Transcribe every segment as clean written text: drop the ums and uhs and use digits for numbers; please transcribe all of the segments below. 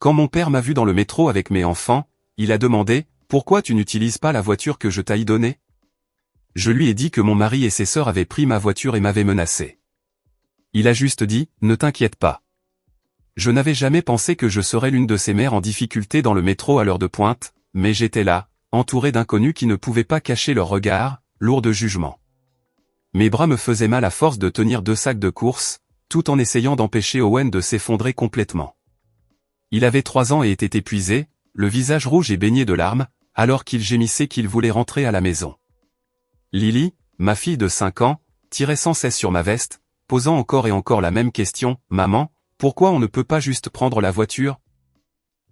Quand mon père m'a vu dans le métro avec mes enfants, il a demandé « Pourquoi tu n'utilises pas la voiture que je t'ai donnée ?» Je lui ai dit que mon mari et ses sœurs avaient pris ma voiture et m'avaient menacé. Il a juste dit « Ne t'inquiète pas. » Je n'avais jamais pensé que je serais l'une de ces mères en difficulté dans le métro à l'heure de pointe, mais j'étais là, entouré d'inconnus qui ne pouvaient pas cacher leur regard, lourd de jugement. Mes bras me faisaient mal à force de tenir 2 sacs de course, tout en essayant d'empêcher Owen de s'effondrer complètement. Il avait 3 ans et était épuisé, le visage rouge et baigné de larmes, alors qu'il gémissait qu'il voulait rentrer à la maison. Lily, ma fille de 5 ans, tirait sans cesse sur ma veste, posant encore et encore la même question, « Maman, pourquoi on ne peut pas juste prendre la voiture ?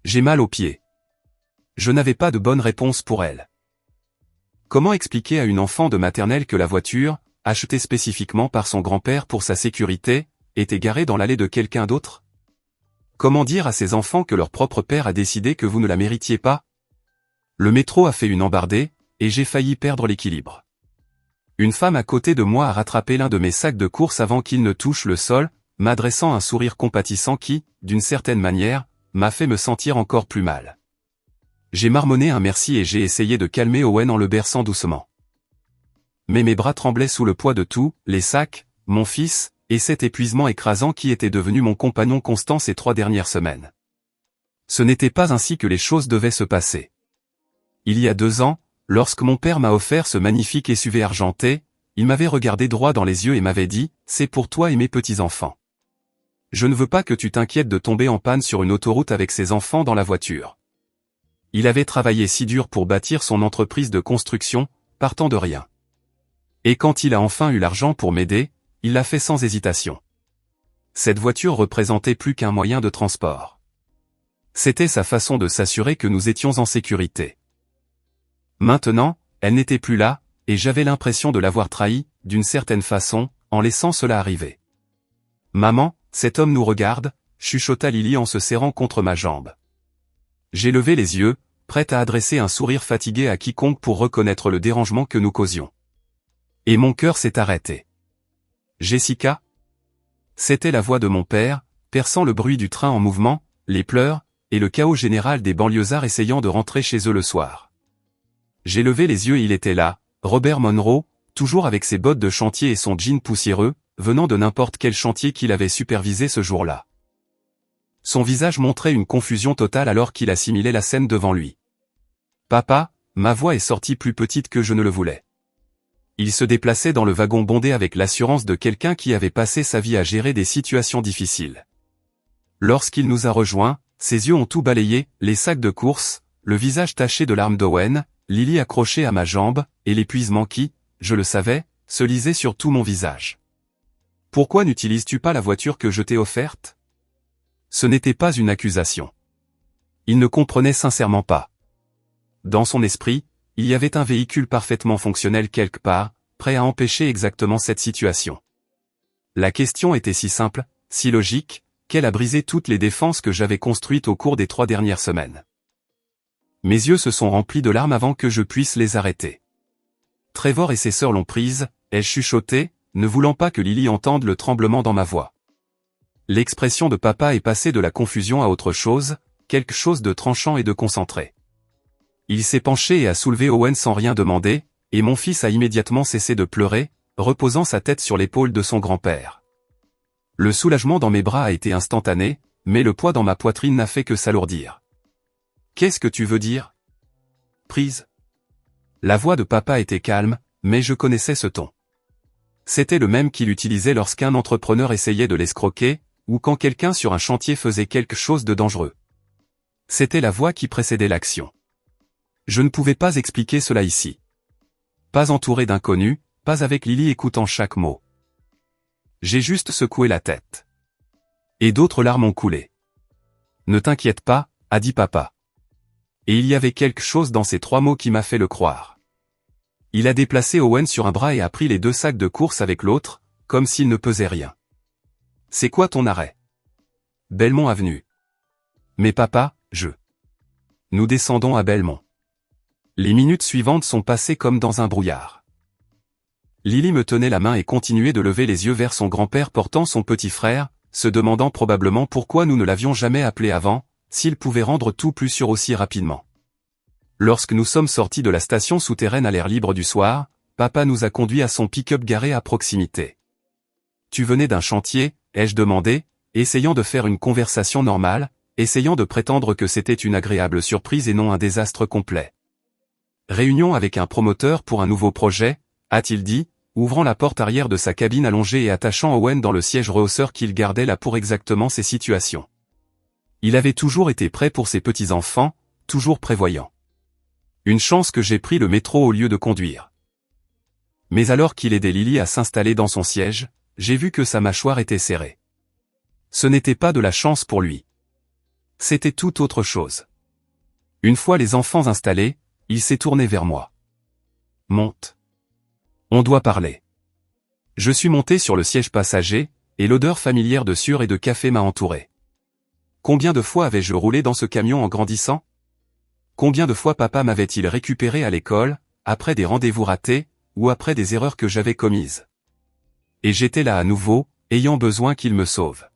J'ai mal aux pieds. » Je n'avais pas de bonne réponse pour elle. Comment expliquer à une enfant de maternelle que la voiture, achetée spécifiquement par son grand-père pour sa sécurité, était garée dans l'allée de quelqu'un d'autre ? Comment dire à ces enfants que leur propre père a décidé que vous ne la méritiez pas ? Le métro a fait une embardée, et j'ai failli perdre l'équilibre. Une femme à côté de moi a rattrapé l'un de mes sacs de course avant qu'il ne touche le sol, m'adressant un sourire compatissant qui, d'une certaine manière, m'a fait me sentir encore plus mal. J'ai marmonné un merci et j'ai essayé de calmer Owen en le berçant doucement. Mais mes bras tremblaient sous le poids de tout, les sacs, mon fils, et cet épuisement écrasant qui était devenu mon compagnon constant ces 3 dernières semaines. Ce n'était pas ainsi que les choses devaient se passer. Il y a 2 ans, lorsque mon père m'a offert ce magnifique SUV argenté, il m'avait regardé droit dans les yeux et m'avait dit « C'est pour toi et mes petits-enfants. Je ne veux pas que tu t'inquiètes de tomber en panne sur une autoroute avec ces enfants dans la voiture. » Il avait travaillé si dur pour bâtir son entreprise de construction, partant de rien. Et quand il a enfin eu l'argent pour m'aider, il l'a fait sans hésitation. Cette voiture représentait plus qu'un moyen de transport. C'était sa façon de s'assurer que nous étions en sécurité. Maintenant, elle n'était plus là, et j'avais l'impression de l'avoir trahi, d'une certaine façon, en laissant cela arriver. « Maman, cet homme nous regarde », chuchota Lily en se serrant contre ma jambe. J'ai levé les yeux, prête à adresser un sourire fatigué à quiconque pour reconnaître le dérangement que nous causions. Et mon cœur s'est arrêté. « Jessica ?» C'était la voix de mon père, perçant le bruit du train en mouvement, les pleurs, et le chaos général des banlieusards essayant de rentrer chez eux le soir. J'ai levé les yeux et il était là, Robert Monroe, toujours avec ses bottes de chantier et son jean poussiéreux, venant de n'importe quel chantier qu'il avait supervisé ce jour-là. Son visage montrait une confusion totale alors qu'il assimilait la scène devant lui. « Papa », ma voix est sortie plus petite que je ne le voulais. Il se déplaçait dans le wagon bondé avec l'assurance de quelqu'un qui avait passé sa vie à gérer des situations difficiles. Lorsqu'il nous a rejoints, ses yeux ont tout balayé, les sacs de course, le visage taché de larmes d'Owen, Lily accrochée à ma jambe, et l'épuisement qui, je le savais, se lisait sur tout mon visage. « Pourquoi n'utilises-tu pas la voiture que je t'ai offerte ?» Ce n'était pas une accusation. Il ne comprenait sincèrement pas. Dans son esprit, il y avait un véhicule parfaitement fonctionnel quelque part, prêt à empêcher exactement cette situation. La question était si simple, si logique, qu'elle a brisé toutes les défenses que j'avais construites au cours des 3 dernières semaines. Mes yeux se sont remplis de larmes avant que je puisse les arrêter. Trevor et ses sœurs l'ont prise, ai-je chuchoté, ne voulant pas que Lily entende le tremblement dans ma voix. L'expression de papa est passée de la confusion à autre chose, quelque chose de tranchant et de concentré. Il s'est penché et a soulevé Owen sans rien demander, et mon fils a immédiatement cessé de pleurer, reposant sa tête sur l'épaule de son grand-père. Le soulagement dans mes bras a été instantané, mais le poids dans ma poitrine n'a fait que s'alourdir. « Qu'est-ce que tu veux dire ? » Prise. La voix de papa était calme, mais je connaissais ce ton. C'était le même qu'il utilisait lorsqu'un entrepreneur essayait de l'escroquer, ou quand quelqu'un sur un chantier faisait quelque chose de dangereux. C'était la voix qui précédait l'action. Je ne pouvais pas expliquer cela ici. Pas entouré d'inconnus, pas avec Lily écoutant chaque mot. J'ai juste secoué la tête. Et d'autres larmes ont coulé. « Ne t'inquiète pas », a dit papa. Et il y avait quelque chose dans ces 3 mots qui m'a fait le croire. Il a déplacé Owen sur un bras et a pris les 2 sacs de course avec l'autre, comme s'il ne pesait rien. « C'est quoi ton arrêt ? » Belmont Avenue. Mais papa, Nous descendons à Belmont. Les minutes suivantes sont passées comme dans un brouillard. Lily me tenait la main et continuait de lever les yeux vers son grand-père portant son petit frère, se demandant probablement pourquoi nous ne l'avions jamais appelé avant, s'il pouvait rendre tout plus sûr aussi rapidement. Lorsque nous sommes sortis de la station souterraine à l'air libre du soir, papa nous a conduits à son pick-up garé à proximité. « Tu venais d'un chantier ?» ai-je demandé, essayant de faire une conversation normale, essayant de prétendre que c'était une agréable surprise et non un désastre complet. « Réunion avec un promoteur pour un nouveau projet ?» a-t-il dit, ouvrant la porte arrière de sa cabine allongée et attachant Owen dans le siège rehausseur qu'il gardait là pour exactement ces situations. Il avait toujours été prêt pour ses petits-enfants, toujours prévoyant. Une chance que j'ai pris le métro au lieu de conduire. Mais alors qu'il aidait Lily à s'installer dans son siège, j'ai vu que sa mâchoire était serrée. Ce n'était pas de la chance pour lui. C'était tout autre chose. Une fois les enfants installés, il s'est tourné vers moi. « Monte. On doit parler. » Je suis monté sur le siège passager, et l'odeur familière de sueur et de café m'a entouré. Combien de fois avais-je roulé dans ce camion en grandissant? Combien de fois papa m'avait-il récupéré à l'école, après des rendez-vous ratés, ou après des erreurs que j'avais commises? Et j'étais là à nouveau, ayant besoin qu'il me sauve.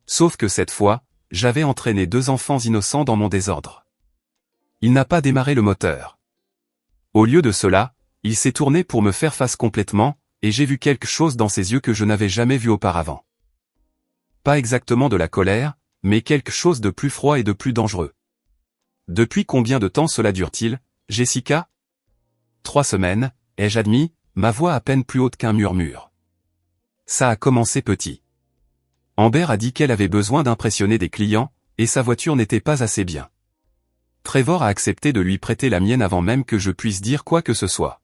Sauf que cette fois, j'avais entraîné 2 enfants innocents dans mon désordre. Il n'a pas démarré le moteur. Au lieu de cela, il s'est tourné pour me faire face complètement, et j'ai vu quelque chose dans ses yeux que je n'avais jamais vu auparavant. Pas exactement de la colère, mais quelque chose de plus froid et de plus dangereux. Depuis combien de temps cela dure-t-il, Jessica? 3 semaines, ai-je admis, ma voix à peine plus haute qu'un murmure. Ça a commencé petit. Amber a dit qu'elle avait besoin d'impressionner des clients, et sa voiture n'était pas assez bien. Trevor a accepté de lui prêter la mienne avant même que je puisse dire quoi que ce soit.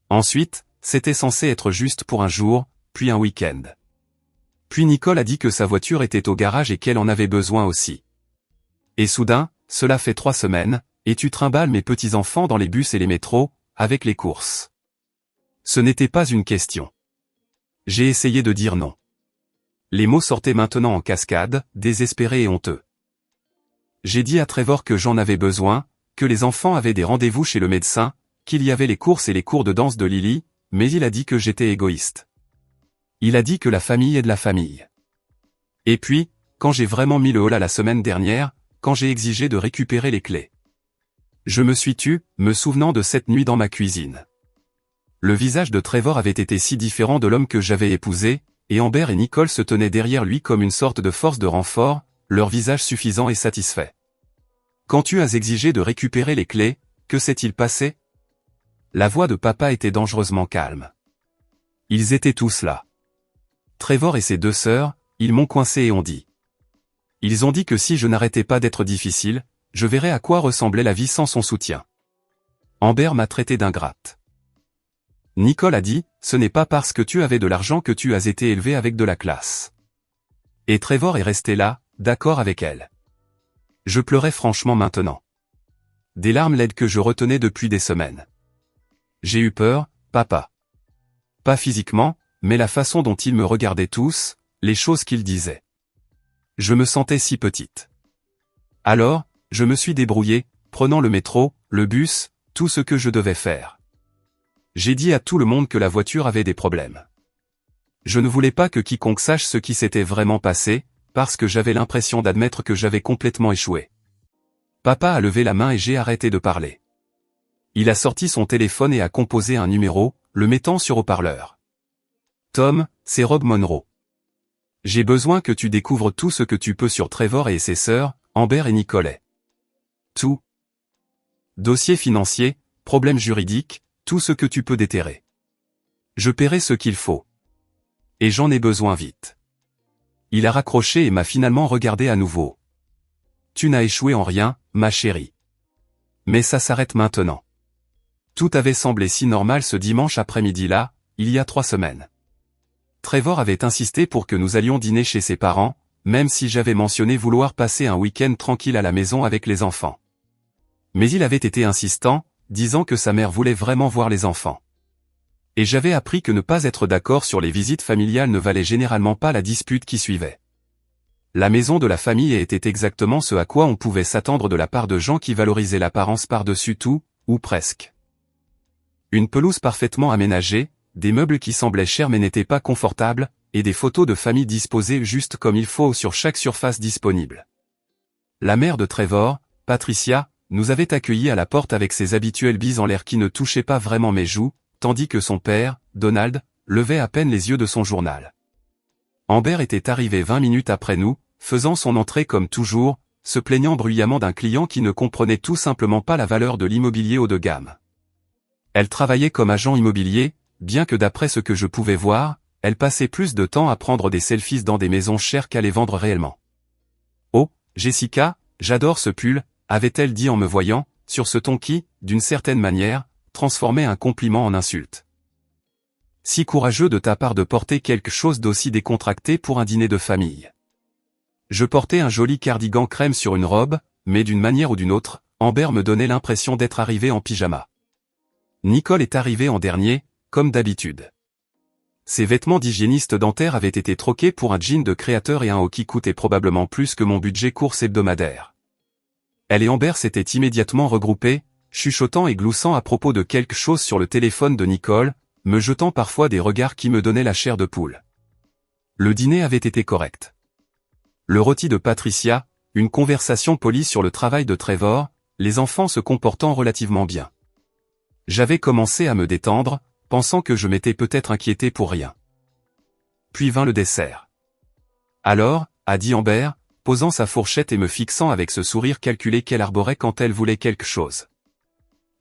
Ensuite, c'était censé être juste pour un jour, puis un week-end. Puis Nicole a dit que sa voiture était au garage et qu'elle en avait besoin aussi. Et soudain, cela fait 3 semaines, et tu trimbales mes petits-enfants dans les bus et les métros, avec les courses. Ce n'était pas une question. J'ai essayé de dire non. Les mots sortaient maintenant en cascade, désespérés et honteux. J'ai dit à Trevor que j'en avais besoin, que les enfants avaient des rendez-vous chez le médecin, qu'il y avait les courses et les cours de danse de Lily, mais il a dit que j'étais égoïste. Il a dit que la famille est de la famille. Et puis, quand j'ai vraiment mis le holà la semaine dernière, quand j'ai exigé de récupérer les clés. Je me suis tu, me souvenant de cette nuit dans ma cuisine. Le visage de Trevor avait été si différent de l'homme que j'avais épousé, et Amber et Nicole se tenaient derrière lui comme une sorte de force de renfort, leur visage suffisant et satisfait. Quand tu as exigé de récupérer les clés, que s'est-il passé? La voix de papa était dangereusement calme. Ils étaient tous là. Trevor et ses 2 sœurs, ils m'ont coincé et ont dit. Ils ont dit que si je n'arrêtais pas d'être difficile, je verrais à quoi ressemblait la vie sans son soutien. Amber m'a traité d'ingrate. Nicole a dit, ce n'est pas parce que tu avais de l'argent que tu as été élevé avec de la classe. Et Trevor est resté là, d'accord avec elle. Je pleurais franchement maintenant. Des larmes laides que je retenais depuis des semaines. J'ai eu peur, papa. Pas physiquement, mais la façon dont ils me regardaient tous, les choses qu'ils disaient. Je me sentais si petite. Alors, je me suis débrouillé, prenant le métro, le bus, tout ce que je devais faire. J'ai dit à tout le monde que la voiture avait des problèmes. Je ne voulais pas que quiconque sache ce qui s'était vraiment passé, parce que j'avais l'impression d'admettre que j'avais complètement échoué. Papa a levé la main et j'ai arrêté de parler. Il a sorti son téléphone et a composé un numéro, le mettant sur haut-parleur. Tom, c'est Rob Monroe. J'ai besoin que tu découvres tout ce que tu peux sur Trevor et ses sœurs, Amber et Nicole. Tout. Dossier financier, problèmes juridiques, tout ce que tu peux déterrer. Je paierai ce qu'il faut. Et j'en ai besoin vite. Il a raccroché et m'a finalement regardé à nouveau. Tu n'as échoué en rien, ma chérie. Mais ça s'arrête maintenant. Tout avait semblé si normal ce dimanche après-midi-là, il y a 3 semaines. Trevor avait insisté pour que nous allions dîner chez ses parents, même si j'avais mentionné vouloir passer un week-end tranquille à la maison avec les enfants. Mais il avait été insistant, disant que sa mère voulait vraiment voir les enfants. Et j'avais appris que ne pas être d'accord sur les visites familiales ne valait généralement pas la dispute qui suivait. La maison de la famille était exactement ce à quoi on pouvait s'attendre de la part de gens qui valorisaient l'apparence par-dessus tout, ou presque. Une pelouse parfaitement aménagée, des meubles qui semblaient chers mais n'étaient pas confortables, et des photos de famille disposées juste comme il faut sur chaque surface disponible. la mère de Trevor, Patricia, nous avait accueillis à la porte avec ses habituelles bises en l'air qui ne touchaient pas vraiment mes joues, tandis que son père, Donald, levait à peine les yeux de son journal. Amber était arrivé 20 minutes après nous, faisant son entrée comme toujours, se plaignant bruyamment d'un client qui ne comprenait tout simplement pas la valeur de l'immobilier haut de gamme. Elle travaillait comme agent immobilier, bien que d'après ce que je pouvais voir, elle passait plus de temps à prendre des selfies dans des maisons chères qu'à les vendre réellement. « Oh, Jessica, j'adore ce pull », avait-elle dit en me voyant, sur ce ton qui, d'une certaine manière, transformait un compliment en insulte. « Si courageux de ta part de porter quelque chose d'aussi décontracté pour un dîner de famille. » Je portais un joli cardigan crème sur une robe, mais d'une manière ou d'une autre, Amber me donnait l'impression d'être arrivée en pyjama. Nicole est arrivée en dernier, comme d'habitude. Ses vêtements d'hygiéniste dentaire avaient été troqués pour un jean de créateur et un haut qui coûtait probablement plus que mon budget course hebdomadaire. Elle et Amber s'étaient immédiatement regroupées, chuchotant et gloussant à propos de quelque chose sur le téléphone de Nicole, me jetant parfois des regards qui me donnaient la chair de poule. Le dîner avait été correct. Le rôti de Patricia, une conversation polie sur le travail de Trevor, les enfants se comportant relativement bien. J'avais commencé à me détendre, pensant que je m'étais peut-être inquiété pour rien. Puis vint le dessert. Alors, a dit Amber, posant sa fourchette et me fixant avec ce sourire calculé qu'elle arborait quand elle voulait quelque chose.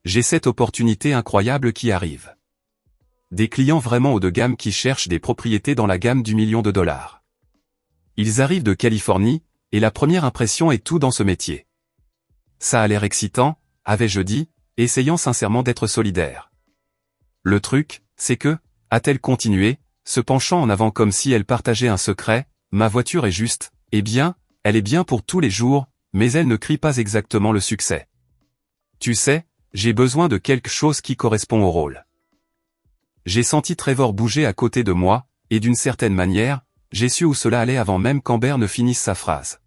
J'ai cette opportunité incroyable qui arrive. Des clients vraiment haut de gamme qui cherchent des propriétés dans la gamme du million de dollars. Ils arrivent de Californie, et la première impression est tout dans ce métier. Ça a l'air excitant, avais-je dit, essayant sincèrement d'être solidaire. Le truc, c'est que, a-t-elle continué, se penchant en avant comme si elle partageait un secret, ma voiture est juste, eh bien, elle est bien pour tous les jours, mais elle ne crie pas exactement le succès. Tu sais, j'ai besoin de quelque chose qui correspond au rôle. J'ai senti Trevor bouger à côté de moi, et d'une certaine manière, j'ai su où cela allait avant même qu'Amber ne finisse sa phrase.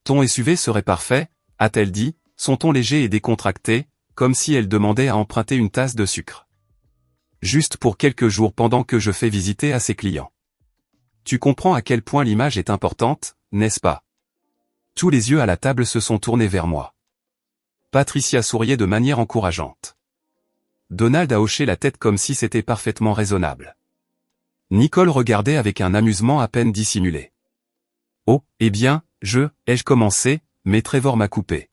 Ton SUV serait parfait, a-t-elle dit, son ton léger et décontracté, comme si elle demandait à emprunter une tasse de sucre. Juste pour quelques jours pendant que je fais visiter à ses clients. Tu comprends à quel point l'image est importante, n'est-ce pas? Tous les yeux à la table se sont tournés vers moi. Patricia souriait de manière encourageante. Donald a hoché la tête comme si c'était parfaitement raisonnable. Nicole regardait avec un amusement à peine dissimulé. Oh, eh bien, ai-je commencé, mais Trevor m'a coupé.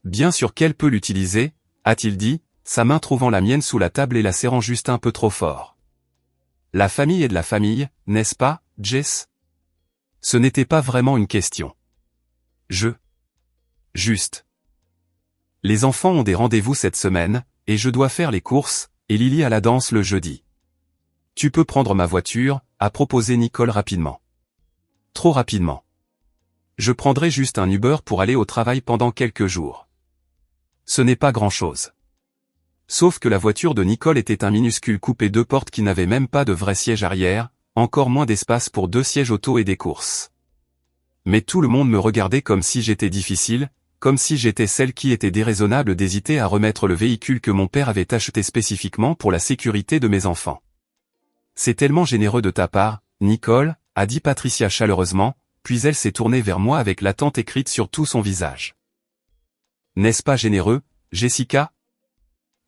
Bien sûr qu'elle peut l'utiliser, a-t-il dit, sa main trouvant la mienne sous la table et la serrant juste un peu trop fort. La famille est de la famille, n'est-ce pas, Jess? Ce n'était pas vraiment une question. Juste. Les enfants ont des rendez-vous cette semaine, et je dois faire les courses, et Lily à la danse le jeudi. Tu peux prendre ma voiture, a proposé Nicole rapidement. Trop rapidement. Je prendrai juste un Uber pour aller au travail pendant quelques jours. Ce n'est pas grand-chose. Sauf que la voiture de Nicole était un minuscule coupé 2 portes qui n'avait même pas de vrai siège arrière, encore moins d'espace pour 2 sièges auto et des courses. Mais tout le monde me regardait comme si j'étais difficile, comme si j'étais celle qui était déraisonnable d'hésiter à remettre le véhicule que mon père avait acheté spécifiquement pour la sécurité de mes enfants. C'est tellement généreux de ta part, Nicole, a dit Patricia chaleureusement, puis elle s'est tournée vers moi avec l'attente écrite sur tout son visage. N'est-ce pas généreux, Jessica?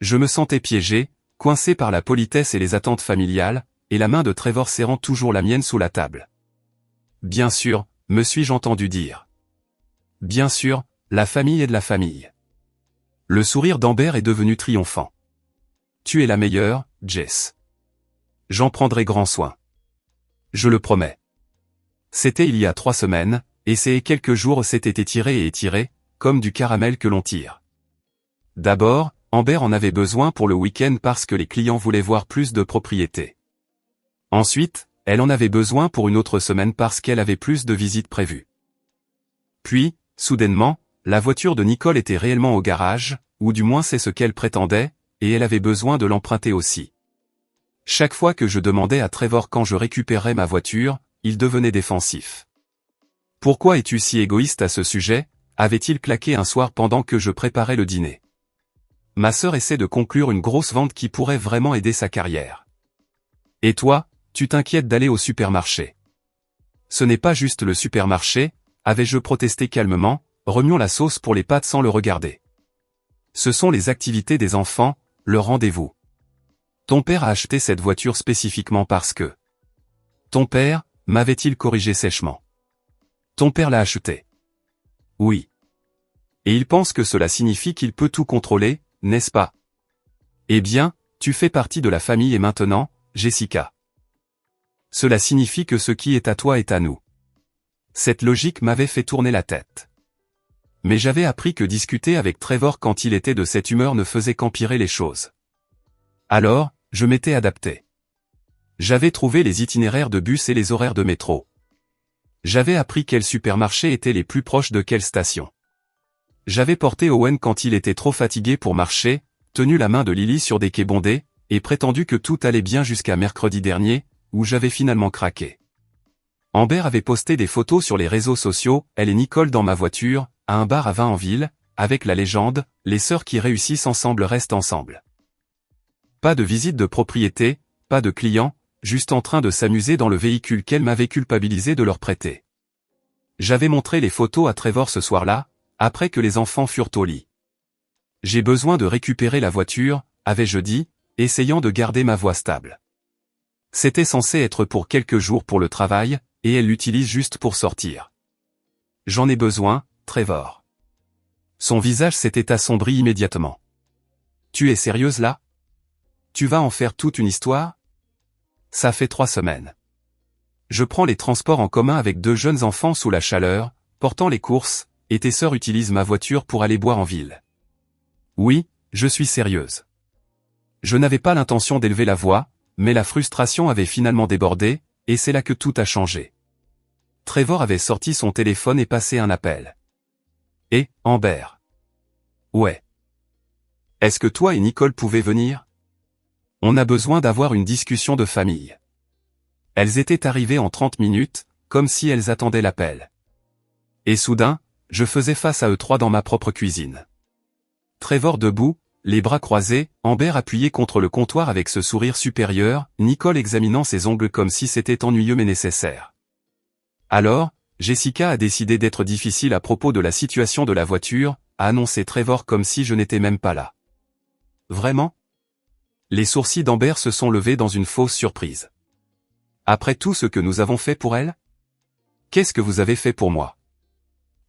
Je me sentais piégé, coincé par la politesse et les attentes familiales, et la main de Trevor serrant toujours la mienne sous la table. Bien sûr, me suis-je entendu dire. Bien sûr, la famille est de la famille. Le sourire d'Amber est devenu triomphant. Tu es la meilleure, Jess. J'en prendrai grand soin. Je le promets. C'était il y a 3 semaines, et ces quelques jours s'étaient étirés et étirés, comme du caramel que l'on tire. D'abord, Amber en avait besoin pour le week-end parce que les clients voulaient voir plus de propriétés. Ensuite, elle en avait besoin pour une autre semaine parce qu'elle avait plus de visites prévues. Puis, soudainement, la voiture de Nicole était réellement au garage, ou du moins c'est ce qu'elle prétendait, et elle avait besoin de l'emprunter aussi. Chaque fois que je demandais à Trevor quand je récupérais ma voiture, il devenait défensif. « Pourquoi es-tu si égoïste à ce sujet ?» avait-il claqué un soir pendant que je préparais le dîner. Ma sœur essaie de conclure une grosse vente qui pourrait vraiment aider sa carrière. Et toi, tu t'inquiètes d'aller au supermarché. Ce n'est pas juste le supermarché, avais-je protesté calmement, remuons la sauce pour les pâtes sans le regarder. Ce sont les activités des enfants, le rendez-vous. Ton père a acheté cette voiture spécifiquement parce que... Ton père, m'avait-il corrigé sèchement. Ton père l'a achetée. Oui. Et il pense que cela signifie qu'il peut tout contrôler, n'est-ce pas? Eh bien, tu fais partie de la famille et maintenant, Jessica. Cela signifie que ce qui est à toi est à nous. Cette logique m'avait fait tourner la tête. Mais j'avais appris que discuter avec Trevor quand il était de cette humeur ne faisait qu'empirer les choses. Alors, je m'étais adapté. J'avais trouvé les itinéraires de bus et les horaires de métro. J'avais appris quels supermarchés étaient les plus proches de quelle station. J'avais porté Owen quand il était trop fatigué pour marcher, tenu la main de Lily sur des quais bondés, et prétendu que tout allait bien jusqu'à mercredi dernier, où j'avais finalement craqué. Amber avait posté des photos sur les réseaux sociaux, elle et Nicole dans ma voiture, à un bar à vin en ville, avec la légende, les sœurs qui réussissent ensemble restent ensemble. Pas de visite de propriété, pas de clients, juste en train de s'amuser dans le véhicule qu'elle m'avait culpabilisé de leur prêter. J'avais montré les photos à Trevor ce soir-là, après que les enfants furent au lit. J'ai besoin de récupérer la voiture, avais-je dit, essayant de garder ma voix stable. C'était censé être pour quelques jours pour le travail, et elle l'utilise juste pour sortir. J'en ai besoin, Trevor. Son visage s'était assombri immédiatement. Tu es sérieuse là? Tu vas en faire toute une histoire? Ça fait 3 semaines. Je prends les transports en commun avec 2 jeunes enfants sous la chaleur, portant les courses, et tes sœurs utilisent ma voiture pour aller boire en ville. Oui, je suis sérieuse. Je n'avais pas l'intention d'élever la voix, mais la frustration avait finalement débordé, et c'est là que tout a changé. Trevor avait sorti son téléphone et passé un appel. Et, Amber. Ouais. Est-ce que toi et Nicole pouvaient venir? On a besoin d'avoir une discussion de famille. Elles étaient arrivées en 30 minutes, comme si elles attendaient l'appel. Et soudain, je faisais face à eux 3 dans ma propre cuisine. Trevor debout, les bras croisés, Amber appuyée contre le comptoir avec ce sourire supérieur, Nicole examinant ses ongles comme si c'était ennuyeux mais nécessaire. Alors, Jessica a décidé d'être difficile à propos de la situation de la voiture, a annoncé Trevor comme si je n'étais même pas là. Vraiment? Les sourcils d'Amber se sont levés dans une fausse surprise. Après tout ce que nous avons fait pour elle? Qu'est-ce que vous avez fait pour moi?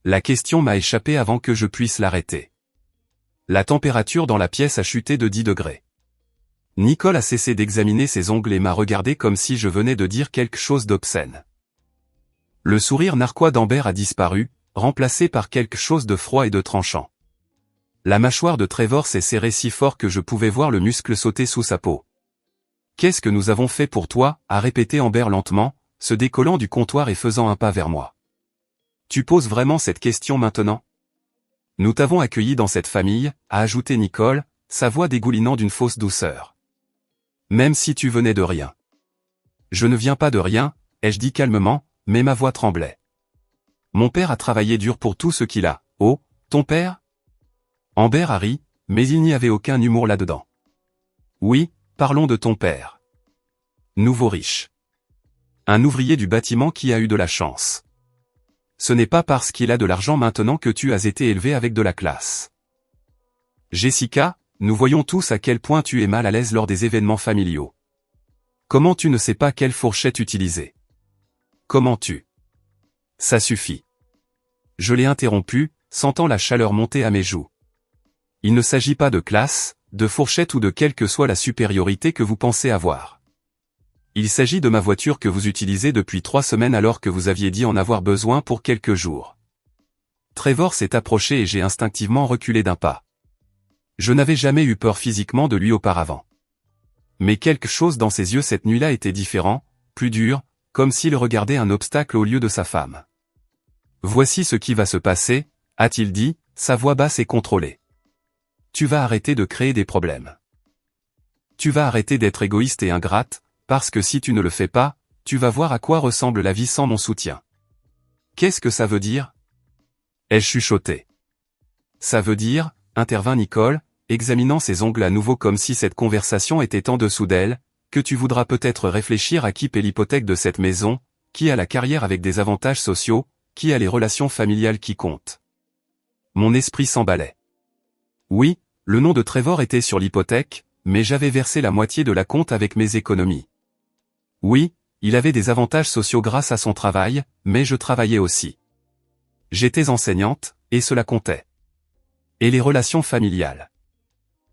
La question m'a échappé avant que je puisse l'arrêter. La température dans la pièce a chuté de 10 degrés. Nicole a cessé d'examiner ses ongles et m'a regardé comme si je venais de dire quelque chose d'obscène. Le sourire narquois d'Amber a disparu, remplacé par quelque chose de froid et de tranchant. La mâchoire de Trevor s'est serrée si fort que je pouvais voir le muscle sauter sous sa peau. « Qu'est-ce que nous avons fait pour toi ?» a répété Amber lentement, se décollant du comptoir et faisant un pas vers moi. « Tu poses vraiment cette question maintenant ? Nous t'avons accueilli dans cette famille, a ajouté Nicole, sa voix dégoulinant d'une fausse douceur. Même si tu venais de rien. Je ne viens pas de rien, ai-je dit calmement, mais ma voix tremblait. Mon père a travaillé dur pour tout ce qu'il a. Oh, ton père ? Amber a ri, mais il n'y avait aucun humour là-dedans. Oui, parlons de ton père. Nouveau riche. Un ouvrier du bâtiment qui a eu de la chance. Ce n'est pas parce qu'il a de l'argent maintenant que tu as été élevé avec de la classe. Jessica, nous voyons tous à quel point tu es mal à l'aise lors des événements familiaux. Comment tu ne sais pas quelle fourchette utiliser? Comment tu? Ça suffit. Je l'ai interrompu, sentant la chaleur monter à mes joues. Il ne s'agit pas de classe, de fourchette ou de quelle que soit la supériorité que vous pensez avoir. Il s'agit de ma voiture que vous utilisez depuis 3 semaines alors que vous aviez dit en avoir besoin pour quelques jours. Trevor s'est approché et j'ai instinctivement reculé d'un pas. Je n'avais jamais eu peur physiquement de lui auparavant. Mais quelque chose dans ses yeux cette nuit-là était différent, plus dur, comme s'il regardait un obstacle au lieu de sa femme. Voici ce qui va se passer, a-t-il dit, sa voix basse et contrôlée. Tu vas arrêter de créer des problèmes. Tu vas arrêter d'être égoïste et ingrate, parce que si tu ne le fais pas, tu vas voir à quoi ressemble la vie sans mon soutien. Qu'est-ce que ça veut dire? Ai-je chuchoté. Ça veut dire, intervint Nicole, examinant ses ongles à nouveau comme si cette conversation était en dessous d'elle, que tu voudras peut-être réfléchir à qui paie l'hypothèque de cette maison, qui a la carrière avec des avantages sociaux, qui a les relations familiales qui comptent. Mon esprit s'emballait. Oui, le nom de Trevor était sur l'hypothèque, mais j'avais versé la moitié de la compte avec mes économies. Oui, il avait des avantages sociaux grâce à son travail, mais je travaillais aussi. J'étais enseignante, et cela comptait. Et les relations familiales.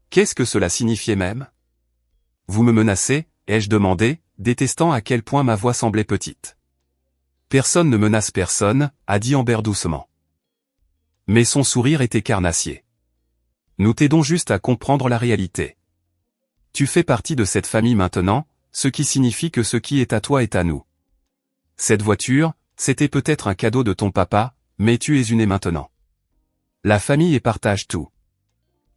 Qu'est-ce que cela signifiait même? Vous me menacez, ai-je demandé, détestant à quel point ma voix semblait petite. Personne ne menace personne, a dit Amber doucement. Mais son sourire était carnassier. Nous t'aidons juste à comprendre la réalité. Tu fais partie de cette famille maintenant, ce qui signifie que ce qui est à toi est à nous. Cette voiture, c'était peut-être un cadeau de ton papa, mais tu es une maintenant. La famille partage tout.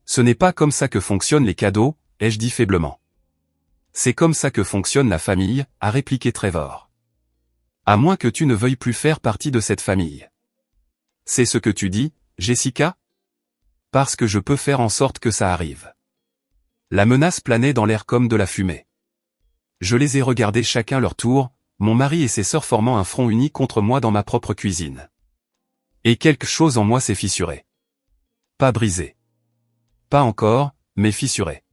Ce n'est pas comme ça que fonctionnent les cadeaux, ai-je dit faiblement. C'est comme ça que fonctionne la famille, a répliqué Trevor. À moins que tu ne veuilles plus faire partie de cette famille. C'est ce que tu dis, Jessica? Parce que je peux faire en sorte que ça arrive. La menace planait dans l'air comme de la fumée. Je les ai regardés chacun leur tour, mon mari et ses sœurs formant un front uni contre moi dans ma propre cuisine. Et quelque chose en moi s'est fissuré. Pas brisé. Pas encore, mais fissuré.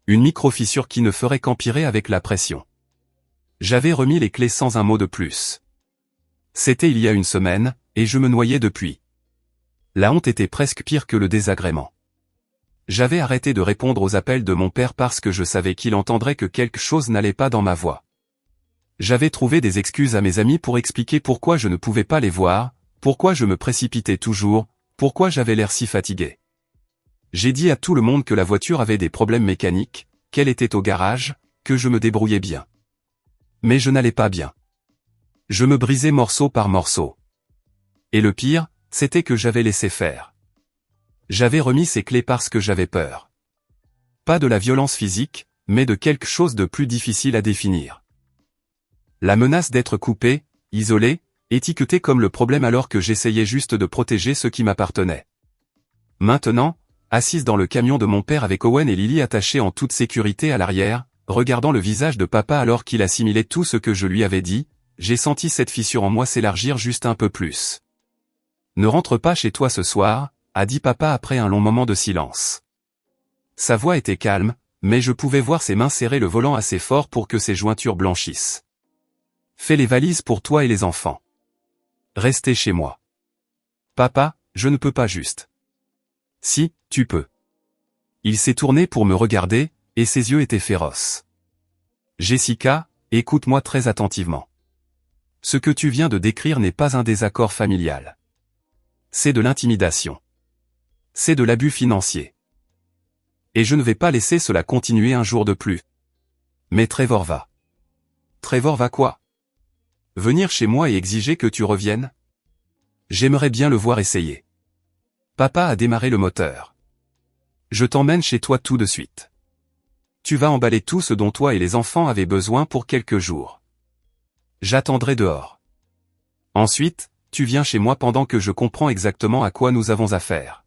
Une micro-fissure qui ne ferait qu'empirer avec la pression. J'avais remis les clés sans un mot de plus. C'était il y a une semaine, et je me noyais depuis. La honte était presque pire que le désagrément. J'avais arrêté de répondre aux appels de mon père parce que je savais qu'il entendrait que quelque chose n'allait pas dans ma voix. J'avais trouvé des excuses à mes amis pour expliquer pourquoi je ne pouvais pas les voir, pourquoi je me précipitais toujours, pourquoi j'avais l'air si fatigué. J'ai dit à tout le monde que la voiture avait des problèmes mécaniques, qu'elle était au garage, que je me débrouillais bien. Mais je n'allais pas bien. Je me brisais morceau par morceau. Et le pire, c'était que j'avais laissé faire. J'avais remis ses clés parce que j'avais peur. Pas de la violence physique, mais de quelque chose de plus difficile à définir. La menace d'être coupé, isolé, étiqueté comme le problème alors que j'essayais juste de protéger ce qui m'appartenait. Maintenant, assise dans le camion de mon père avec Owen et Lily attachés en toute sécurité à l'arrière, regardant le visage de papa alors qu'il assimilait tout ce que je lui avais dit, j'ai senti cette fissure en moi s'élargir juste un peu plus. Ne rentre pas chez toi ce soir, a dit papa après un long moment de silence. Sa voix était calme, mais je pouvais voir ses mains serrer le volant assez fort pour que ses jointures blanchissent. Fais les valises pour toi et les enfants. Restez chez moi. Papa, je ne peux pas juste. Si, tu peux. Il s'est tourné pour me regarder, et ses yeux étaient féroces. Jessica, écoute-moi très attentivement. Ce que tu viens de décrire n'est pas un désaccord familial. C'est de l'intimidation. C'est de l'abus financier. Et je ne vais pas laisser cela continuer un jour de plus. Mais Trevor va. Trevor va quoi? Venir chez moi et exiger que tu reviennes? J'aimerais bien le voir essayer. Papa a démarré le moteur. Je t'emmène chez toi tout de suite. Tu vas emballer tout ce dont toi et les enfants avaient besoin pour quelques jours. J'attendrai dehors. Ensuite, tu viens chez moi pendant que je comprends exactement à quoi nous avons affaire.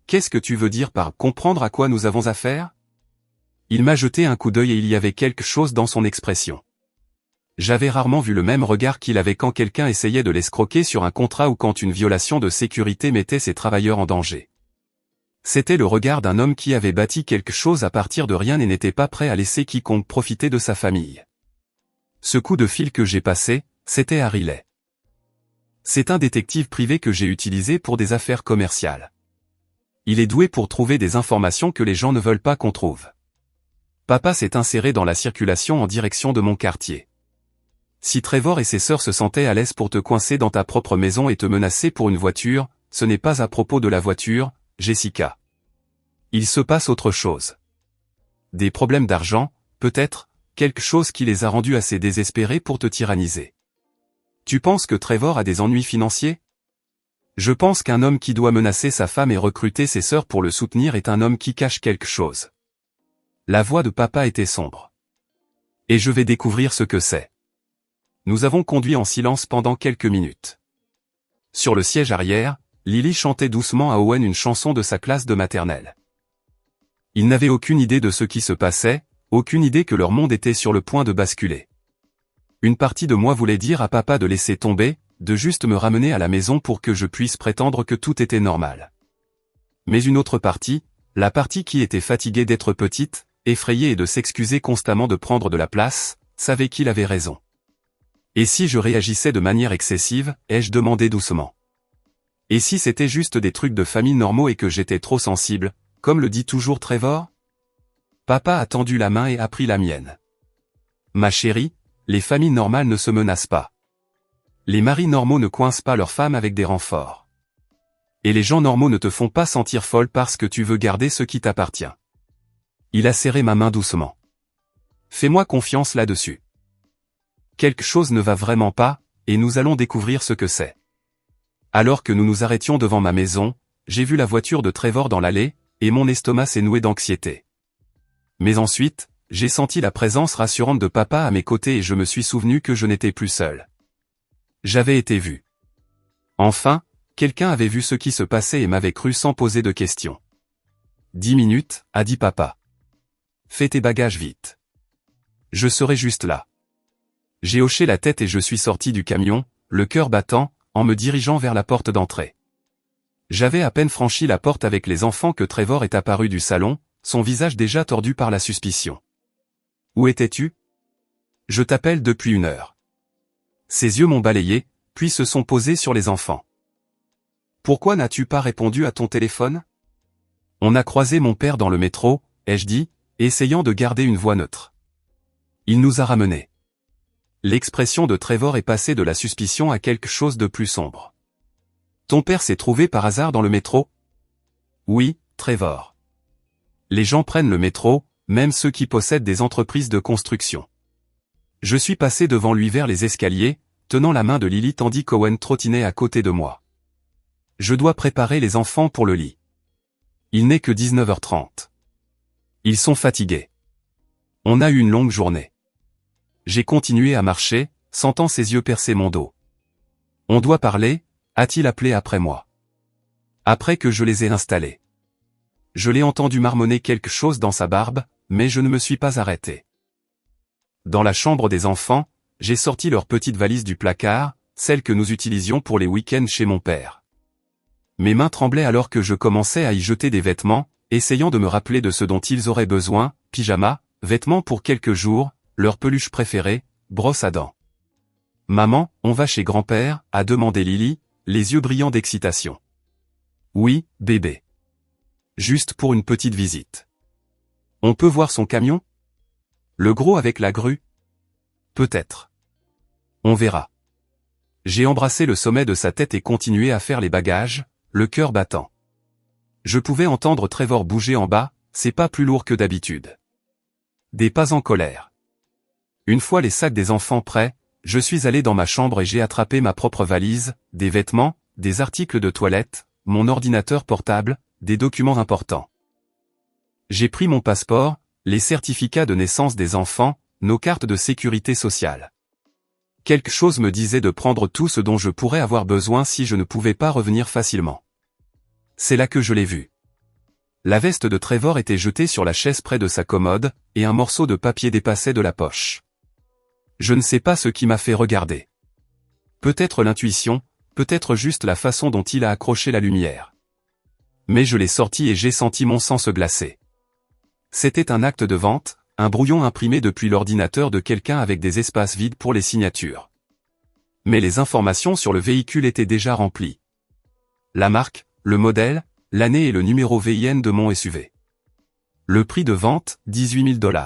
Qu'est-ce que tu veux dire par comprendre à quoi nous avons affaire? Il m'a jeté un coup d'œil et il y avait quelque chose dans son expression. J'avais rarement vu le même regard qu'il avait quand quelqu'un essayait de l'escroquer sur un contrat ou quand une violation de sécurité mettait ses travailleurs en danger. C'était le regard d'un homme qui avait bâti quelque chose à partir de rien et n'était pas prêt à laisser quiconque profiter de sa famille. Ce coup de fil que j'ai passé, c'était à Riley. C'est un détective privé que j'ai utilisé pour des affaires commerciales. Il est doué pour trouver des informations que les gens ne veulent pas qu'on trouve. Papa s'est inséré dans la circulation en direction de mon quartier. Si Trevor et ses sœurs se sentaient à l'aise pour te coincer dans ta propre maison et te menacer pour une voiture, ce n'est pas à propos de la voiture, Jessica. Il se passe autre chose. Des problèmes d'argent, peut-être, quelque chose qui les a rendus assez désespérés pour te tyranniser. Tu penses que Trevor a des ennuis financiers? Je pense qu'un homme qui doit menacer sa femme et recruter ses sœurs pour le soutenir est un homme qui cache quelque chose. La voix de papa était sombre. Et je vais découvrir ce que c'est. Nous avons conduit en silence pendant quelques minutes. Sur le siège arrière, Lily chantait doucement à Owen une chanson de sa classe de maternelle. Ils n'avaient aucune idée de ce qui se passait, aucune idée que leur monde était sur le point de basculer. Une partie de moi voulait dire à papa de laisser tomber, de juste me ramener à la maison pour que je puisse prétendre que tout était normal. Mais une autre partie, la partie qui était fatiguée d'être petite, effrayée et de s'excuser constamment de prendre de la place, savait qu'il avait raison. Et si je réagissais de manière excessive, ai-je demandé doucement. Et si c'était juste des trucs de famille normaux et que j'étais trop sensible, comme le dit toujours Trevor? Papa a tendu la main et a pris la mienne. Ma chérie, les familles normales ne se menacent pas. Les maris normaux ne coincent pas leurs femmes avec des renforts. Et les gens normaux ne te font pas sentir folle parce que tu veux garder ce qui t'appartient. Il a serré ma main doucement. Fais-moi confiance là-dessus. Quelque chose ne va vraiment pas, et nous allons découvrir ce que c'est. Alors que nous nous arrêtions devant ma maison, j'ai vu la voiture de Trevor dans l'allée, et mon estomac s'est noué d'anxiété. Mais ensuite, j'ai senti la présence rassurante de papa à mes côtés et je me suis souvenu que je n'étais plus seul. J'avais été vu. Enfin, quelqu'un avait vu ce qui se passait et m'avait cru sans poser de questions. 10 minutes, a dit papa. Fais tes bagages vite. Je serai juste là. J'ai hoché la tête et je suis sorti du camion, le cœur battant, en me dirigeant vers la porte d'entrée. J'avais à peine franchi la porte avec les enfants que Trevor est apparu du salon, son visage déjà tordu par la suspicion. Où étais-tu? Je t'appelle depuis 1 heure. Ses yeux m'ont balayé, puis se sont posés sur les enfants. Pourquoi n'as-tu pas répondu à ton téléphone? On a croisé mon père dans le métro, ai-je dit, essayant de garder une voix neutre. Il nous a ramenés. L'expression de Trevor est passée de la suspicion à quelque chose de plus sombre. Ton père s'est trouvé par hasard dans le métro? Oui, Trevor. Les gens prennent le métro, même ceux qui possèdent des entreprises de construction. Je suis passé devant lui vers les escaliers, tenant la main de Lily tandis qu'Owen trottinait à côté de moi. Je dois préparer les enfants pour le lit. Il n'est que 19h30. Ils sont fatigués. On a eu une longue journée. J'ai continué à marcher, sentant ses yeux percer mon dos. On doit parler, a-t-il appelé après moi. Après que je les ai installés. Je l'ai entendu marmonner quelque chose dans sa barbe, mais je ne me suis pas arrêté. Dans la chambre des enfants, j'ai sorti leur petite valise du placard, celle que nous utilisions pour les week-ends chez mon père. Mes mains tremblaient alors que je commençais à y jeter des vêtements, essayant de me rappeler de ce dont ils auraient besoin, pyjama, vêtements pour quelques jours, leur peluche préférée, brosse à dents. Maman, on va chez grand-père, a demandé Lily, les yeux brillants d'excitation. Oui, bébé. Juste pour une petite visite. On peut voir son camion? Le gros avec la grue? Peut-être. On verra. J'ai embrassé le sommet de sa tête et continué à faire les bagages, le cœur battant. Je pouvais entendre Trevor bouger en bas, c'est pas plus lourd que d'habitude. Des pas en colère. Une fois les sacs des enfants prêts, je suis allé dans ma chambre et j'ai attrapé ma propre valise, des vêtements, des articles de toilette, mon ordinateur portable, des documents importants. J'ai pris mon passeport, les certificats de naissance des enfants, nos cartes de sécurité sociale. Quelque chose me disait de prendre tout ce dont je pourrais avoir besoin si je ne pouvais pas revenir facilement. C'est là que je l'ai vu. La veste de Trevor était jetée sur la chaise près de sa commode, et un morceau de papier dépassait de la poche. Je ne sais pas ce qui m'a fait regarder. Peut-être l'intuition, peut-être juste la façon dont il a accroché la lumière. Mais je l'ai sorti et j'ai senti mon sang se glacer. C'était un acte de vente, un brouillon imprimé depuis l'ordinateur de quelqu'un avec des espaces vides pour les signatures. Mais les informations sur le véhicule étaient déjà remplies. La marque, le modèle, l'année et le numéro VIN de mon SUV. Le prix de vente, 18 000 $.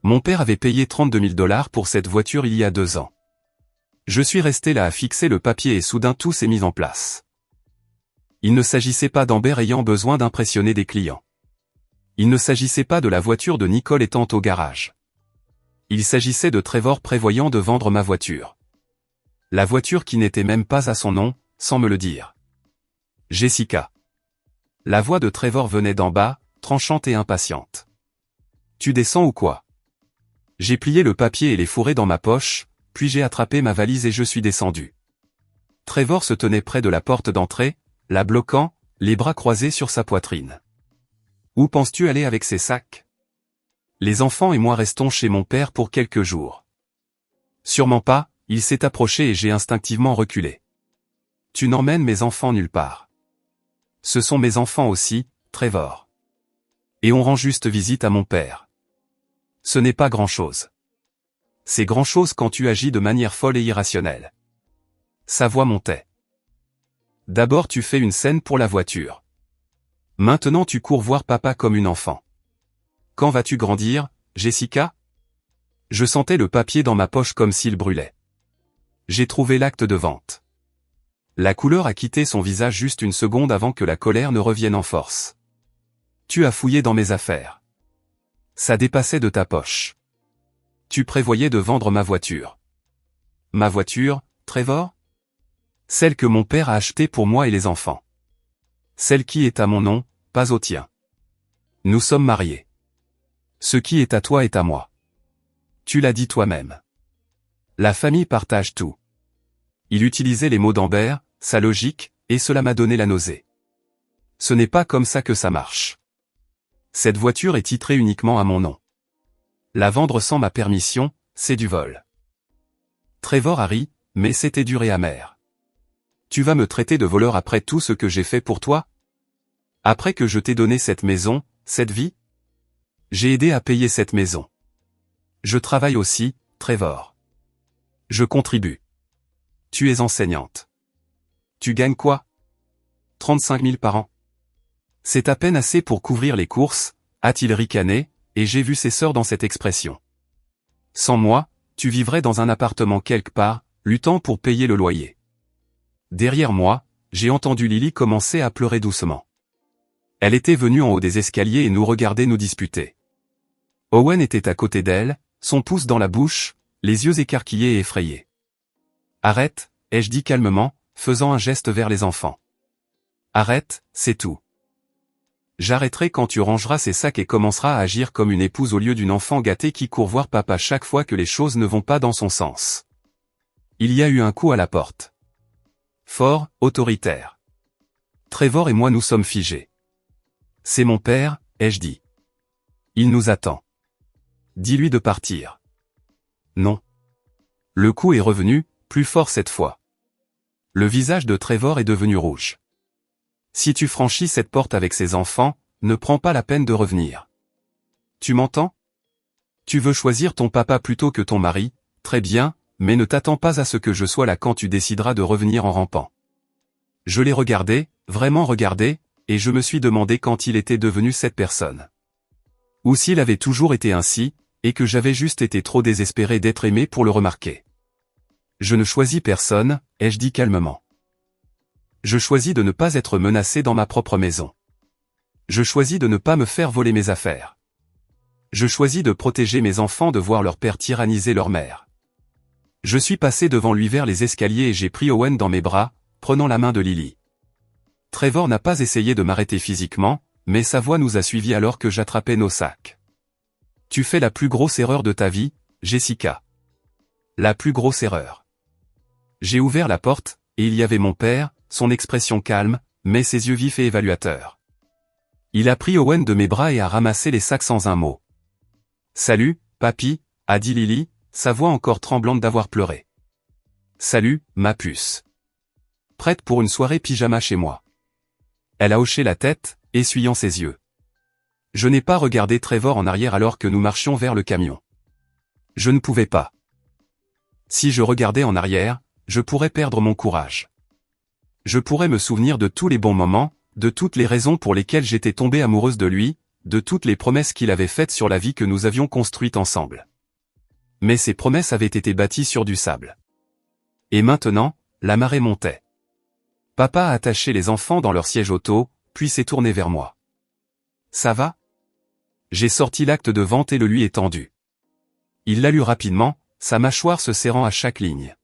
Mon père avait payé 32 000 $ pour cette voiture il y a 2 ans. Je suis resté là à fixer le papier et soudain tout s'est mis en place. Il ne s'agissait pas d'Amber ayant besoin d'impressionner des clients. Il ne s'agissait pas de la voiture de Nicole étant au garage. Il s'agissait de Trevor prévoyant de vendre ma voiture. La voiture qui n'était même pas à son nom, sans me le dire. Jessica. La voix de Trevor venait d'en bas, tranchante et impatiente. Tu descends ou quoi? J'ai plié le papier et les fourrés dans ma poche, puis j'ai attrapé ma valise et je suis descendu. Trevor se tenait près de la porte d'entrée, la bloquant, les bras croisés sur sa poitrine. Où penses-tu aller avec ces sacs? Les enfants et moi restons chez mon père pour quelques jours. Sûrement pas, Il s'est approché et j'ai instinctivement reculé. Tu n'emmènes mes enfants nulle part. Ce sont mes enfants aussi, Trevor. Et on rend juste visite à mon père. Ce n'est pas grand-chose. C'est grand-chose quand tu agis de manière folle et irrationnelle. Sa voix montait. D'abord tu fais une scène pour la voiture. Maintenant tu cours voir papa comme une enfant. Quand vas-tu grandir, Jessica? Je sentais le papier dans ma poche comme s'il brûlait. J'ai trouvé l'acte de vente. La couleur a quitté son visage juste une seconde avant que la colère ne revienne en force. Tu as fouillé dans mes affaires. Ça dépassait de ta poche. Tu prévoyais de vendre ma voiture. Ma voiture, Trevor? Celle que mon père a achetée pour moi et les enfants. Celle qui est à mon nom, pas au tien. Nous sommes mariés. Ce qui est à toi est à moi. Tu l'as dit toi-même. La famille partage tout. Il utilisait les mots d'Amber, sa logique, et cela m'a donné la nausée. Ce n'est pas comme ça que ça marche. Cette voiture est titrée uniquement à mon nom. La vendre sans ma permission, c'est du vol. Trevor a ri, mais c'était dur et amer. Tu vas me traiter de voleur après tout ce que j'ai fait pour toi? Après que je t'ai donné cette maison, cette vie? J'ai aidé à payer cette maison. Je travaille aussi, Trevor. Je contribue. Tu es enseignante. Tu gagnes quoi? 35 000 par an. C'est à peine assez pour couvrir les courses, a-t-il ricané, et j'ai vu ses sœurs dans cette expression. Sans moi, tu vivrais dans un appartement quelque part, luttant pour payer le loyer. Derrière moi, j'ai entendu Lily commencer à pleurer doucement. Elle était venue en haut des escaliers et nous regardait nous disputer. Owen était à côté d'elle, son pouce dans la bouche, les yeux écarquillés et effrayés. Arrête, ai-je dit calmement, faisant un geste vers les enfants. Arrête, c'est tout. J'arrêterai quand tu rangeras ces sacs et commenceras à agir comme une épouse au lieu d'une enfant gâtée qui court voir papa chaque fois que les choses ne vont pas dans son sens. Il y a eu un coup à la porte. Fort, autoritaire. Trevor et moi nous sommes figés. C'est mon père, ai-je dit. Il nous attend. Dis-lui de partir. Non. Le coup est revenu, plus fort cette fois. Le visage de Trevor est devenu rouge. Si tu franchis cette porte avec ces enfants, ne prends pas la peine de revenir. Tu m'entends? Tu veux choisir ton papa plutôt que ton mari, très bien, mais ne t'attends pas à ce que je sois là quand tu décideras de revenir en rampant. Je l'ai regardé, vraiment regardé, et je me suis demandé quand il était devenu cette personne. Ou s'il avait toujours été ainsi, et que j'avais juste été trop désespéré d'être aimé pour le remarquer. Je ne choisis personne, ai-je dit calmement. Je choisis de ne pas être menacé dans ma propre maison. Je choisis de ne pas me faire voler mes affaires. Je choisis de protéger mes enfants de voir leur père tyranniser leur mère. Je suis passé devant lui vers les escaliers et j'ai pris Owen dans mes bras, prenant la main de Lily. Trevor n'a pas essayé de m'arrêter physiquement, mais sa voix nous a suivis alors que j'attrapais nos sacs. Tu fais la plus grosse erreur de ta vie, Jessica. La plus grosse erreur. J'ai ouvert la porte, et il y avait mon père, son expression calme, mais ses yeux vifs et évaluateurs. Il a pris Owen de mes bras et a ramassé les sacs sans un mot. Salut, papy, a dit Lily, sa voix encore tremblante d'avoir pleuré. Salut, ma puce. Prête pour une soirée pyjama chez moi. Elle a hoché la tête, essuyant ses yeux. Je n'ai pas regardé Trevor en arrière alors que nous marchions vers le camion. Je ne pouvais pas. Si je regardais en arrière, je pourrais perdre mon courage. Je pourrais me souvenir de tous les bons moments, de toutes les raisons pour lesquelles j'étais tombée amoureuse de lui, de toutes les promesses qu'il avait faites sur la vie que nous avions construite ensemble. Mais ces promesses avaient été bâties sur du sable. Et maintenant, la marée montait. Papa a attaché les enfants dans leur siège auto, puis s'est tourné vers moi. Ça va? J'ai sorti l'acte de vente et le lui ai tendu. Il l'a lu rapidement, sa mâchoire se serrant à chaque ligne.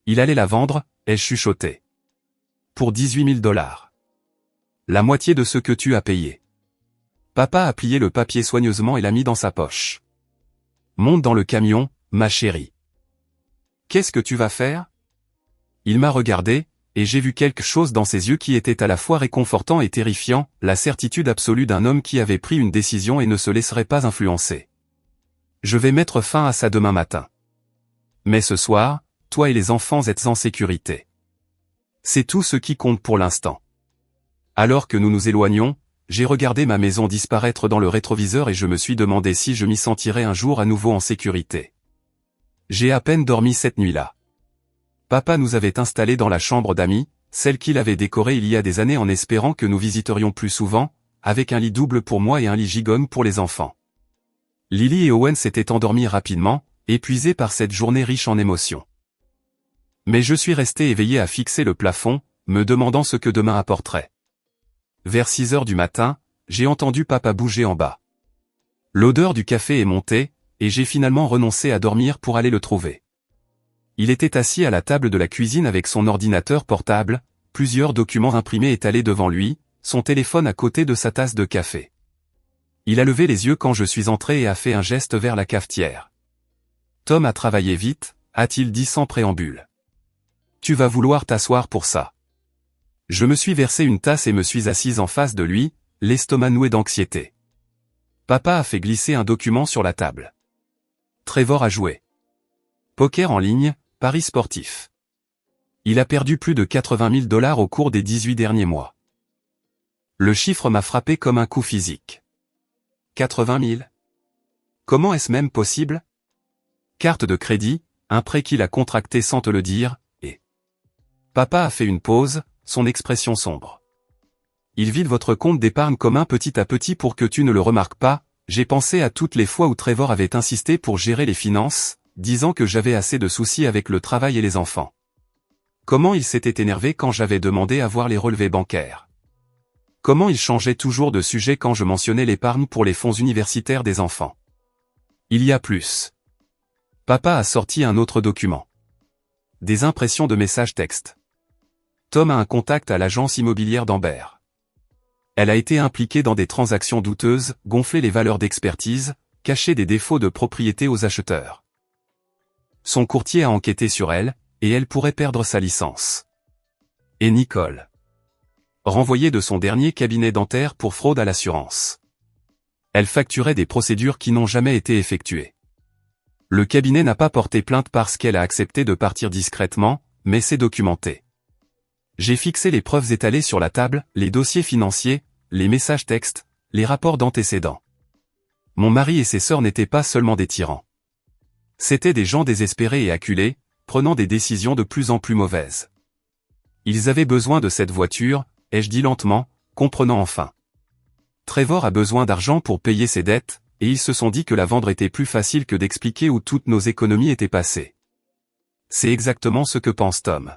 Il allait la vendre, ai-je chuchoté. Pour 18 000 $. La moitié de ce que tu as payé. Papa a plié le papier soigneusement et l'a mis dans sa poche. Monte dans le camion, ma chérie. Qu'est-ce que tu vas faire? Il m'a regardé, et j'ai vu quelque chose dans ses yeux qui était à la fois réconfortant et terrifiant, la certitude absolue d'un homme qui avait pris une décision et ne se laisserait pas influencer. Je vais mettre fin à ça demain matin. Mais ce soir, toi et les enfants êtes en sécurité. C'est tout ce qui compte pour l'instant. Alors que nous nous éloignons, j'ai regardé ma maison disparaître dans le rétroviseur et je me suis demandé si je m'y sentirais un jour à nouveau en sécurité. J'ai à peine dormi cette nuit-là. Papa nous avait installés dans la chambre d'amis, celle qu'il avait décorée il y a des années en espérant que nous visiterions plus souvent, avec un lit double pour moi et un lit gigogne pour les enfants. Lily et Owen s'étaient endormis rapidement, épuisés par cette journée riche en émotions. Mais je suis resté éveillé à fixer le plafond, me demandant ce que demain apporterait. Vers 6 heures du matin, j'ai entendu papa bouger en bas. L'odeur du café est montée, et j'ai finalement renoncé à dormir pour aller le trouver. Il était assis à la table de la cuisine avec son ordinateur portable, plusieurs documents imprimés étalés devant lui, son téléphone à côté de sa tasse de café. Il a levé les yeux quand je suis entré et a fait un geste vers la cafetière. « Tom a travaillé vite », a-t-il dit sans préambule. « Tu vas vouloir t'asseoir pour ça. » Je me suis versé une tasse et me suis assise en face de lui, l'estomac noué d'anxiété. Papa a fait glisser un document sur la table. Trevor a joué. Poker en ligne, paris sportif. Il a perdu plus de 80 000 $ au cours des 18 derniers mois. Le chiffre m'a frappé comme un coup physique. 80 000 ? Comment est-ce même possible ? Carte de crédit, un prêt qu'il a contracté sans te le dire, et... Papa a fait une pause, son expression sombre. Il vide votre compte d'épargne commun petit à petit pour que tu ne le remarques pas. J'ai pensé à toutes les fois où Trevor avait insisté pour gérer les finances, disant que j'avais assez de soucis avec le travail et les enfants. Comment il s'était énervé quand j'avais demandé à voir les relevés bancaires. Comment il changeait toujours de sujet quand je mentionnais l'épargne pour les fonds universitaires des enfants. Il y a plus. Papa a sorti un autre document. Des impressions de messages textes. Tom a un contact à l'agence immobilière d'Amber. Elle a été impliquée dans des transactions douteuses, gonflé les valeurs d'expertise, caché des défauts de propriété aux acheteurs. Son courtier a enquêté sur elle, et elle pourrait perdre sa licence. Et Nicole. Renvoyée de son dernier cabinet dentaire pour fraude à l'assurance. Elle facturait des procédures qui n'ont jamais été effectuées. Le cabinet n'a pas porté plainte parce qu'elle a accepté de partir discrètement, mais c'est documenté. J'ai fixé les preuves étalées sur la table, les dossiers financiers, les messages textes, les rapports d'antécédents. Mon mari et ses sœurs n'étaient pas seulement des tyrans. C'étaient des gens désespérés et acculés, prenant des décisions de plus en plus mauvaises. Ils avaient besoin de cette voiture, ai-je dit lentement, comprenant enfin. Trevor a besoin d'argent pour payer ses dettes, et ils se sont dit que la vendre était plus facile que d'expliquer où toutes nos économies étaient passées. C'est exactement ce que pense Tom.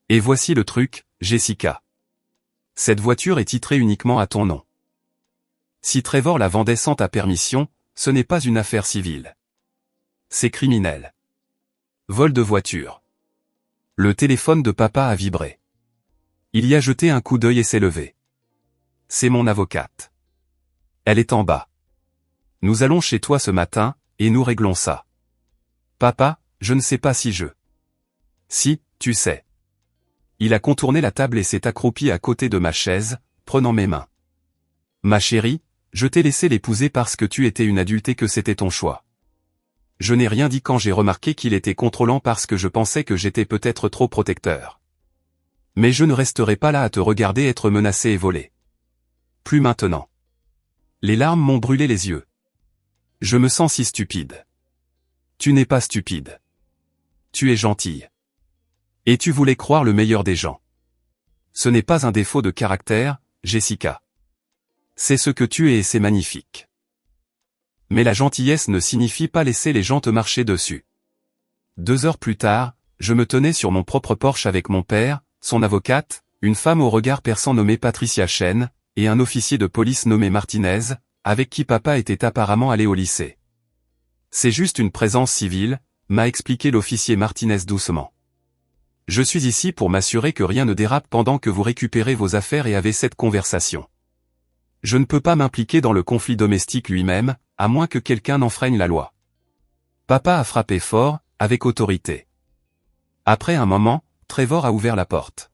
Et voici le truc, Jessica. Cette voiture est titrée uniquement à ton nom. Si Trevor la vendait sans ta permission, ce n'est pas une affaire civile. C'est criminel. Vol de voiture. Le téléphone de papa a vibré. Il y a jeté un coup d'œil et s'est levé. C'est mon avocate. Elle est en bas. Nous allons chez toi ce matin, et nous réglons ça. Papa, je ne sais pas si je... Si, tu sais. Il a contourné la table et s'est accroupi à côté de ma chaise, prenant mes mains. Ma chérie, je t'ai laissé l'épouser parce que tu étais une adulte et que c'était ton choix. Je n'ai rien dit quand j'ai remarqué qu'il était contrôlant parce que je pensais que j'étais peut-être trop protecteur. Mais je ne resterai pas là à te regarder être menacé et volé. Plus maintenant. Les larmes m'ont brûlé les yeux. Je me sens si stupide. Tu n'es pas stupide. Tu es gentille. Et tu voulais croire le meilleur des gens. Ce n'est pas un défaut de caractère, Jessica. C'est ce que tu es et c'est magnifique. Mais la gentillesse ne signifie pas laisser les gens te marcher dessus. 2 heures plus tard, je me tenais sur mon propre porche avec mon père, son avocate, une femme au regard perçant nommée Patricia Chen, et un officier de police nommé Martinez, avec qui papa était apparemment allé au lycée. C'est juste une présence civile, m'a expliqué l'officier Martinez doucement. Je suis ici pour m'assurer que rien ne dérape pendant que vous récupérez vos affaires et avez cette conversation. Je ne peux pas m'impliquer dans le conflit domestique lui-même, à moins que quelqu'un n'enfreigne la loi. Papa a frappé fort, avec autorité. Après un moment, Trevor a ouvert la porte.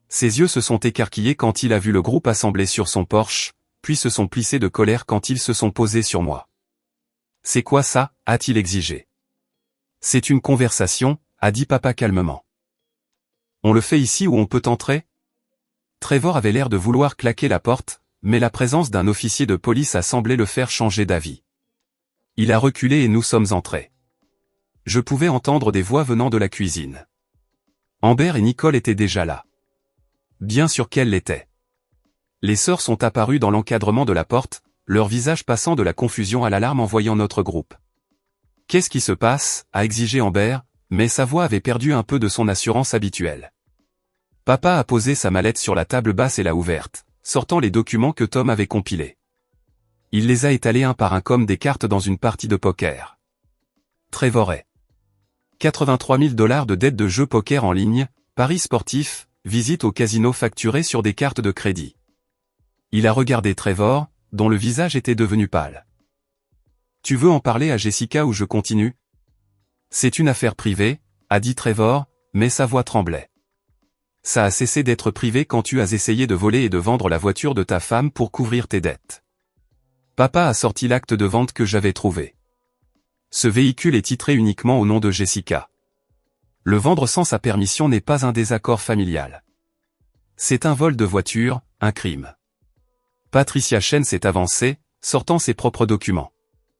Ses yeux se sont écarquillés quand il a vu le groupe assemblé sur son porche, puis se sont plissés de colère quand ils se sont posés sur moi. « C'est quoi ça ?» a-t-il exigé. « C'est une conversation » a dit papa calmement. On le fait ici ou on peut entrer? Trevor avait l'air de vouloir claquer la porte, mais la présence d'un officier de police a semblé le faire changer d'avis. Il a reculé et nous sommes entrés. Je pouvais entendre des voix venant de la cuisine. Amber et Nicole étaient déjà là. Bien sûr qu'elles l'étaient. Les sœurs sont apparues dans l'encadrement de la porte, leur visage passant de la confusion à l'alarme en voyant notre groupe. « Qu'est-ce qui se passe ?» a exigé Amber, mais sa voix avait perdu un peu de son assurance habituelle. Papa a posé sa mallette sur la table basse et l'a ouverte, sortant les documents que Tom avait compilés. Il les a étalés un par un comme des cartes dans une partie de poker. Trevor est 83 000 $ de dettes de jeux poker en ligne, paris sportifs, visite au casino facturé sur des cartes de crédit. Il a regardé Trevor, dont le visage était devenu pâle. « Tu veux en parler à Jessica ou je continue ?»« C'est une affaire privée, » a dit Trevor, mais sa voix tremblait. « Ça a cessé d'être privé quand tu as essayé de voler et de vendre la voiture de ta femme pour couvrir tes dettes. Papa a sorti l'acte de vente que j'avais trouvé. Ce véhicule est titré uniquement au nom de Jessica. Le vendre sans sa permission n'est pas un désaccord familial. C'est un vol de voiture, un crime. » Patricia Chen s'est avancée, sortant ses propres documents.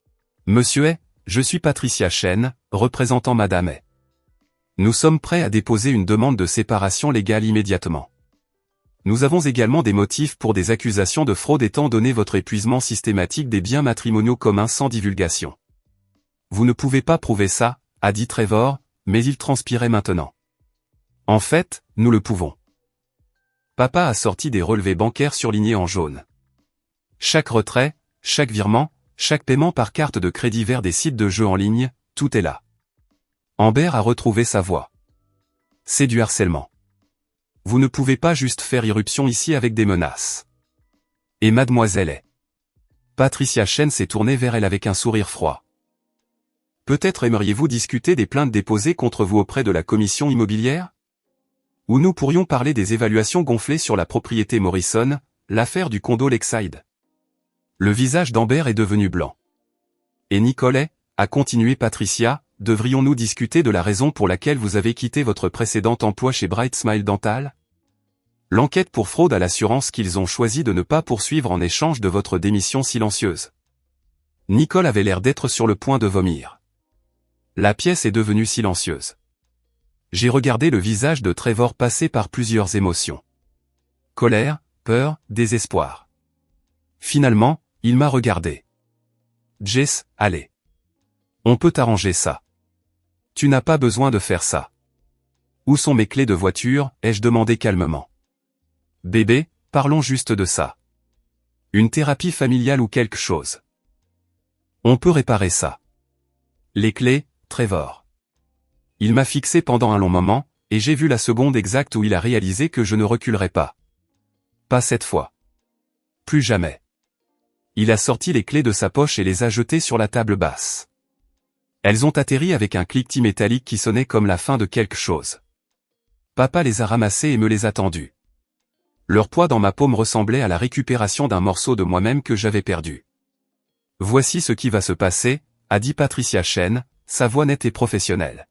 « Monsieur Hay, je suis Patricia Chen, représentant Madame Hay. Nous sommes prêts à déposer une demande de séparation légale immédiatement. Nous avons également des motifs pour des accusations de fraude étant donné votre épuisement systématique des biens matrimoniaux communs sans divulgation. Vous ne pouvez pas prouver ça, a dit Trevor, mais il transpirait maintenant. En fait, nous le pouvons. Papa a sorti des relevés bancaires surlignés en jaune. Chaque retrait, chaque virement, chaque paiement par carte de crédit vers des sites de jeux en ligne, tout est là. Amber a retrouvé sa voix. C'est du harcèlement. Vous ne pouvez pas juste faire irruption ici avec des menaces. Et mademoiselle Hay. Patricia Chen s'est tournée vers elle avec un sourire froid. Peut-être aimeriez-vous discuter des plaintes déposées contre vous auprès de la commission immobilière? Ou nous pourrions parler des évaluations gonflées sur la propriété Morrison, l'affaire du condo Lakeside. Le visage d'Amber est devenu blanc. Et Nicole Hay, a continué Patricia, devrions-nous discuter de la raison pour laquelle vous avez quitté votre précédent emploi chez Bright Smile Dental? L'enquête pour fraude à l'assurance qu'ils ont choisi de ne pas poursuivre en échange de votre démission silencieuse. Nicole avait l'air d'être sur le point de vomir. La pièce est devenue silencieuse. J'ai regardé le visage de Trevor passer par plusieurs émotions. Colère, peur, désespoir. Finalement, il m'a regardé. Jess, allez. On peut arranger ça. Tu n'as pas besoin de faire ça. Où sont mes clés de voiture, ai-je demandé calmement. Bébé, parlons juste de ça. Une thérapie familiale ou quelque chose. On peut réparer ça. Les clés, Trevor. Il m'a fixé pendant un long moment, et j'ai vu la seconde exacte où il a réalisé que je ne reculerais pas. Pas cette fois. Plus jamais. Il a sorti les clés de sa poche et les a jetées sur la table basse. Elles ont atterri avec un cliquetis métallique qui sonnait comme la fin de quelque chose. Papa les a ramassées et me les a tendues. Leur poids dans ma paume ressemblait à la récupération d'un morceau de moi-même que j'avais perdu. Voici ce qui va se passer, a dit Patricia Chen, sa voix nette et professionnelle.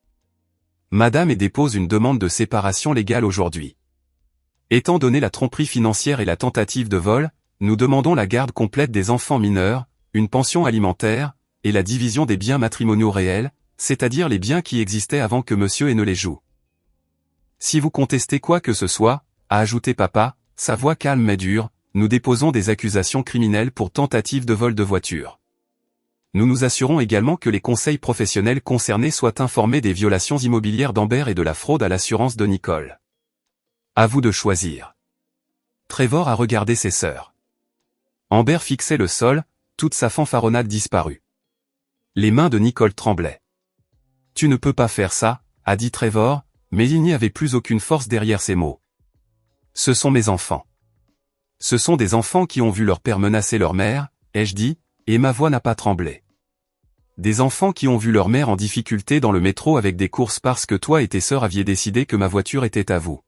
Madame Hay dépose une demande de séparation légale aujourd'hui. Étant donné la tromperie financière et la tentative de vol, nous demandons la garde complète des enfants mineurs, une pension alimentaire, et la division des biens matrimoniaux réels, c'est-à-dire les biens qui existaient avant que monsieur Hay ne les joue. Si vous contestez quoi que ce soit, a ajouté papa, sa voix calme mais dure, nous déposons des accusations criminelles pour tentative de vol de voiture. Nous nous assurons également que les conseils professionnels concernés soient informés des violations immobilières d'Amber et de la fraude à l'assurance de Nicole. À vous de choisir. Trevor a regardé ses sœurs. Amber fixait le sol, toute sa fanfaronnade disparut. Les mains de Nicole tremblaient. « Tu ne peux pas faire ça », a dit Trevor, mais il n'y avait plus aucune force derrière ces mots. « Ce sont mes enfants. Ce sont des enfants qui ont vu leur père menacer leur mère, ai-je dit, et ma voix n'a pas tremblé. Des enfants qui ont vu leur mère en difficulté dans le métro avec des courses parce que toi et tes sœurs aviez décidé que ma voiture était à vous.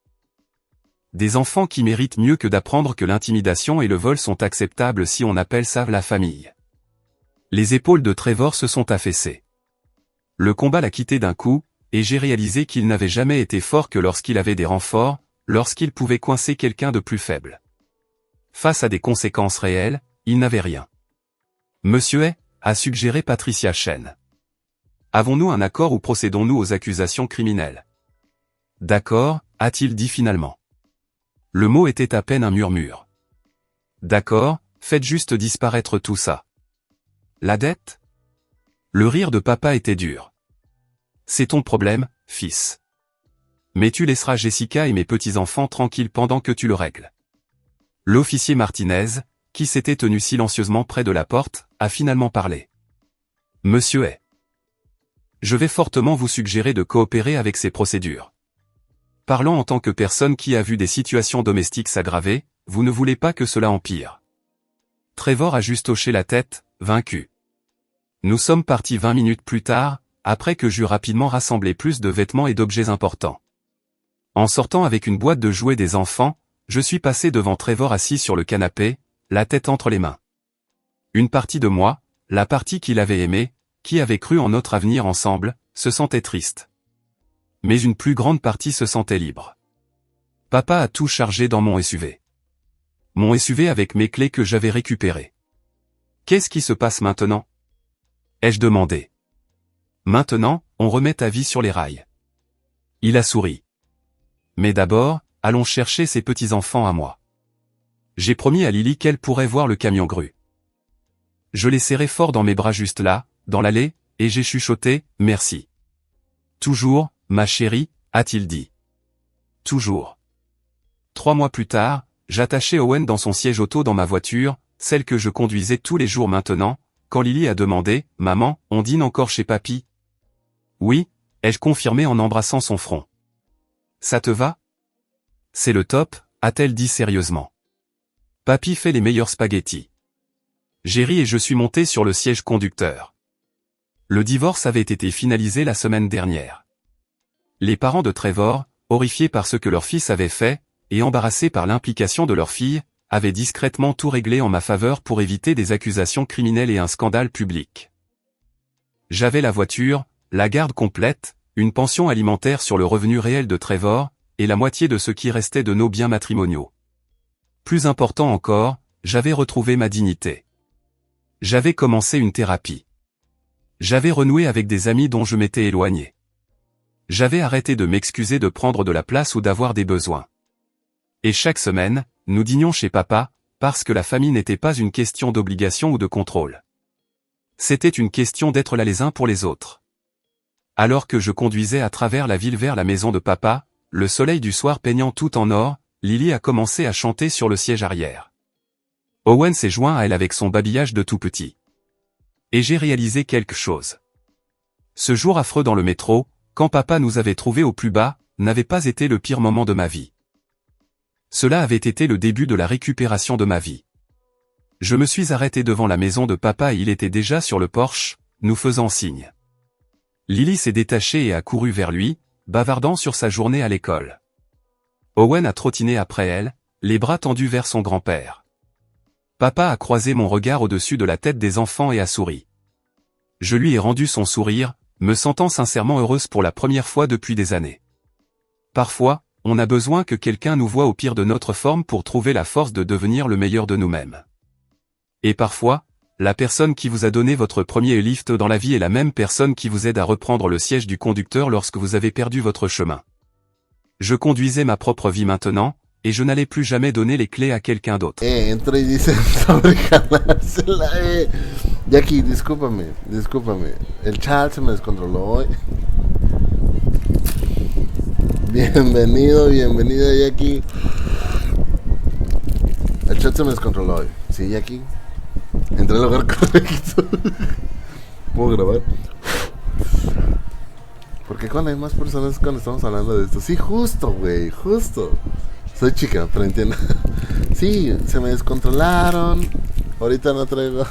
Des enfants qui méritent mieux que d'apprendre que l'intimidation et le vol sont acceptables si on appelle ça la famille. » Les épaules de Trevor se sont affaissées. Le combat l'a quitté d'un coup, et j'ai réalisé qu'il n'avait jamais été fort que lorsqu'il avait des renforts, lorsqu'il pouvait coincer quelqu'un de plus faible. Face à des conséquences réelles, il n'avait rien. Monsieur Hay, a suggéré Patricia Chen. Avons-nous un accord ou procédons-nous aux accusations criminelles? D'accord, a-t-il dit finalement. Le mot était à peine un murmure. D'accord, faites juste disparaître tout ça. La dette? Le rire de papa était dur. C'est ton problème, fils. Mais tu laisseras Jessica et mes petits-enfants tranquilles pendant que tu le règles. L'officier Martinez, qui s'était tenu silencieusement près de la porte, a finalement parlé. Monsieur Hay. Je vais fortement vous suggérer de coopérer avec ces procédures. Parlant en tant que personne qui a vu des situations domestiques s'aggraver, vous ne voulez pas que cela empire. Trevor a juste hoché la tête, vaincu. Nous sommes partis 20 minutes plus tard, après que j'eus rapidement rassemblé plus de vêtements et d'objets importants. En sortant avec une boîte de jouets des enfants, je suis passé devant Trevor assis sur le canapé, la tête entre les mains. Une partie de moi, la partie qu'il avait aimée, qui avait cru en notre avenir ensemble, se sentait triste. Mais une plus grande partie se sentait libre. Papa a tout chargé dans mon SUV. Mon SUV avec mes clés que j'avais récupérées. Qu'est-ce qui se passe maintenant? Ai-je demandé. Maintenant, on remet ta vie sur les rails. Il a souri. Mais d'abord, allons chercher ces petits-enfants à moi. J'ai promis à Lily qu'elle pourrait voir le camion grue. Je l'ai serré fort dans mes bras juste là, dans l'allée, et j'ai chuchoté, merci. Toujours, ma chérie, a-t-il dit. Toujours. 3 mois plus tard, j'attachai Owen dans son siège auto dans ma voiture, celle que je conduisais tous les jours maintenant, quand Lily a demandé, « Maman, on dîne encore chez papy ?» Oui, ai-je confirmé en embrassant son front. Ça te va? C'est le top, a-t-elle dit sérieusement. Papy fait les meilleurs spaghettis. J'ai ri et je suis monté sur le siège conducteur. Le divorce avait été finalisé la semaine dernière. Les parents de Trevor, horrifiés par ce que leur fils avait fait, et embarrassés par l'implication de leur fille, avaient discrètement tout réglé en ma faveur pour éviter des accusations criminelles et un scandale public. J'avais la voiture, la garde complète, une pension alimentaire sur le revenu réel de Trevor, et la moitié de ce qui restait de nos biens matrimoniaux. Plus important encore, j'avais retrouvé ma dignité. J'avais commencé une thérapie. J'avais renoué avec des amis dont je m'étais éloigné. J'avais arrêté de m'excuser de prendre de la place ou d'avoir des besoins. Et chaque semaine, nous dînions chez papa, parce que la famille n'était pas une question d'obligation ou de contrôle. C'était une question d'être là les uns pour les autres. Alors que je conduisais à travers la ville vers la maison de papa, le soleil du soir peignant tout en or, Lily a commencé à chanter sur le siège arrière. Owen s'est joint à elle avec son babillage de tout petit. Et j'ai réalisé quelque chose. Ce jour affreux dans le métro, quand papa nous avait trouvés au plus bas, n'avait pas été le pire moment de ma vie. Cela avait été le début de la récupération de ma vie. Je me suis arrêté devant la maison de papa et il était déjà sur le porche, nous faisant signe. Lily s'est détachée et a couru vers lui, bavardant sur sa journée à l'école. Owen a trottiné après elle, les bras tendus vers son grand-père. Papa a croisé mon regard au-dessus de la tête des enfants et a souri. Je lui ai rendu son sourire, me sentant sincèrement heureuse pour la première fois depuis des années. Parfois, on a besoin que quelqu'un nous voie au pire de notre forme pour trouver la force de devenir le meilleur de nous-mêmes. Et parfois, la personne qui vous a donné votre premier lift dans la vie est la même personne qui vous aide à reprendre le siège du conducteur lorsque vous avez perdu votre chemin. Je conduisais ma propre vie maintenant, et je n'allais plus jamais donner les clés à quelqu'un d'autre. Entra y dice sobre jalársela, Jackie, discúlpame. El chat se me descontroló hoy. Bienvenida, Jackie. El chat se me descontroló hoy. Sí, Jackie. Entré al lugar correcto. ¿Puedo grabar? Porque cuando hay más personas cuando estamos hablando de esto. Sí, justo, güey, justo. Soy chica, pero entiendo. Sí, se me descontrolaron. Ahorita no traigo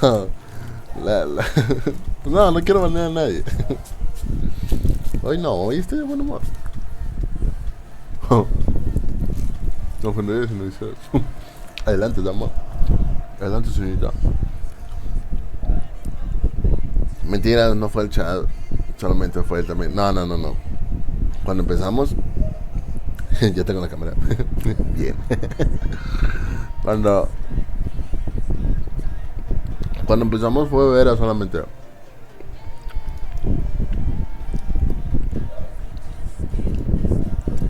No quiero banear a nadie. Hoy no, hoy estoy de buen humor. No ofenderé si no dice eso. Adelante, dama. Adelante, señorita. Mentira, no fue el chat. Solamente fue él también. No. Cuando empezamos, ya tengo la cámara. Bien. Cuando empezamos fue Vera solamente.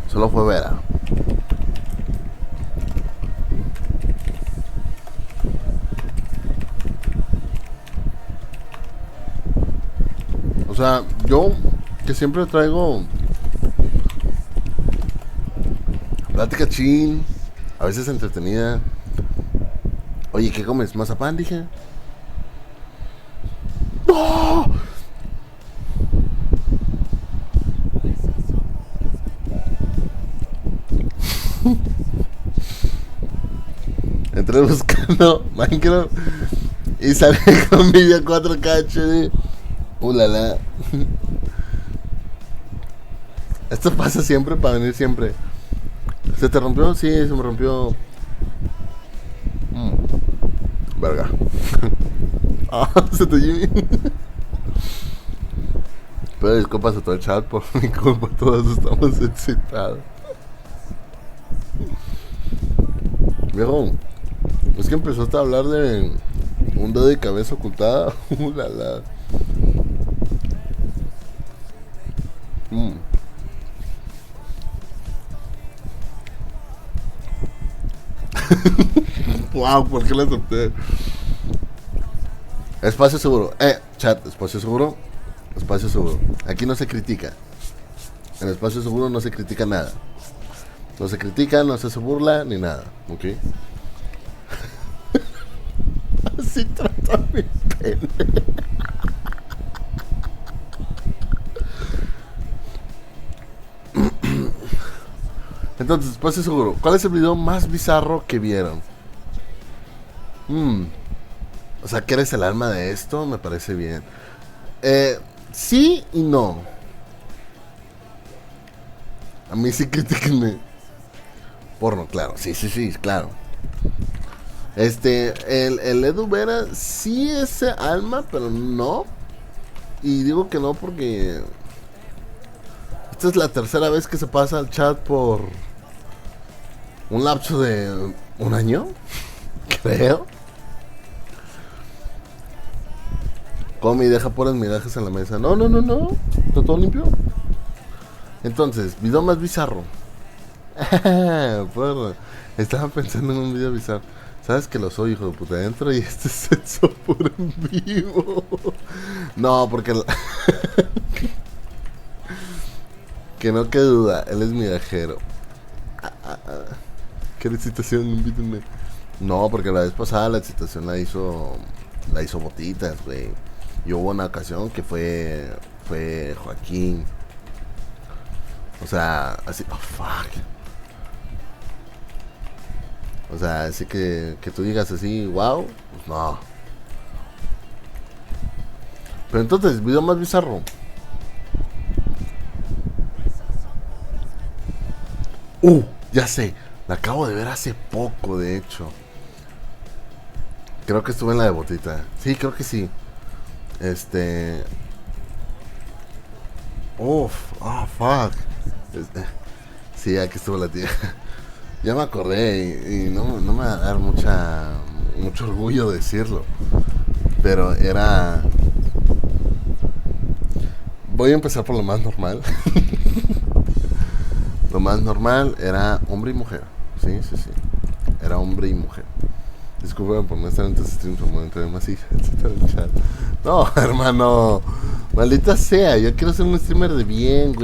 Solo fue Vera. O sea, yo que siempre traigo plática chin, a veces entretenida. Oye, ¿qué comes? ¿Mazapán? Dije. ¡No! Entré buscando Minecraft y salí con video 4K HD. La. Esto pasa siempre para venir siempre. ¿Se te rompió? Sí, se me rompió. Verga. Se te Jimmy. Pero disculpas a todo el chat, por mi culpa todos estamos excitados. Viejo, es que empezaste a hablar de un dedo de cabeza ocultada. La. Wow, ¿por qué le acepté? Espacio seguro. Chat, espacio seguro. Espacio seguro. Aquí no se critica. En espacio seguro no se critica nada. No se critica, no se burla, ni nada. ¿Ok? Así trata mi pene. Entonces, espacio seguro. ¿Cuál es el video más bizarro que vieron? O sea, que eres el alma de esto, me parece bien. Sí y no. A mí sí critiquenme. Porno, claro. Sí, claro. El Edu Vera sí es alma, pero no. Y digo que no porque esta es la tercera vez que se pasa al chat por un lapso de un año, creo. Come y deja puras migajas en la mesa. No. Está todo limpio. Entonces, video más bizarro. Porra. Estaba pensando en un video bizarro. Sabes que lo soy, hijo de puta. Adentro y este es sexo puro en vivo. No, porque que no quede duda, él es migajero. ¿Qué excitación? Invítenme. No, porque la vez pasada la excitación la hizo Botitas, güey. Y hubo una ocasión que fue Joaquín. O sea, así, oh fuck. O sea, así que tú digas así, wow, pues no. Pero entonces, video más bizarro. Ya sé, la acabo de ver hace poco, de hecho. Creo que estuve en la de Botita. Sí, creo que sí. Fuck. Sí, aquí estuvo la tía. Ya me acordé y no me va a dar mucho orgullo decirlo. Pero era... Voy a empezar por lo más normal. Lo más normal era hombre y mujer. Sí. Era hombre y mujer. Disculpen por no estar en tus streams un momento de más hija, etc. No, hermano. Maldita sea, yo quiero ser un streamer de bien, güey.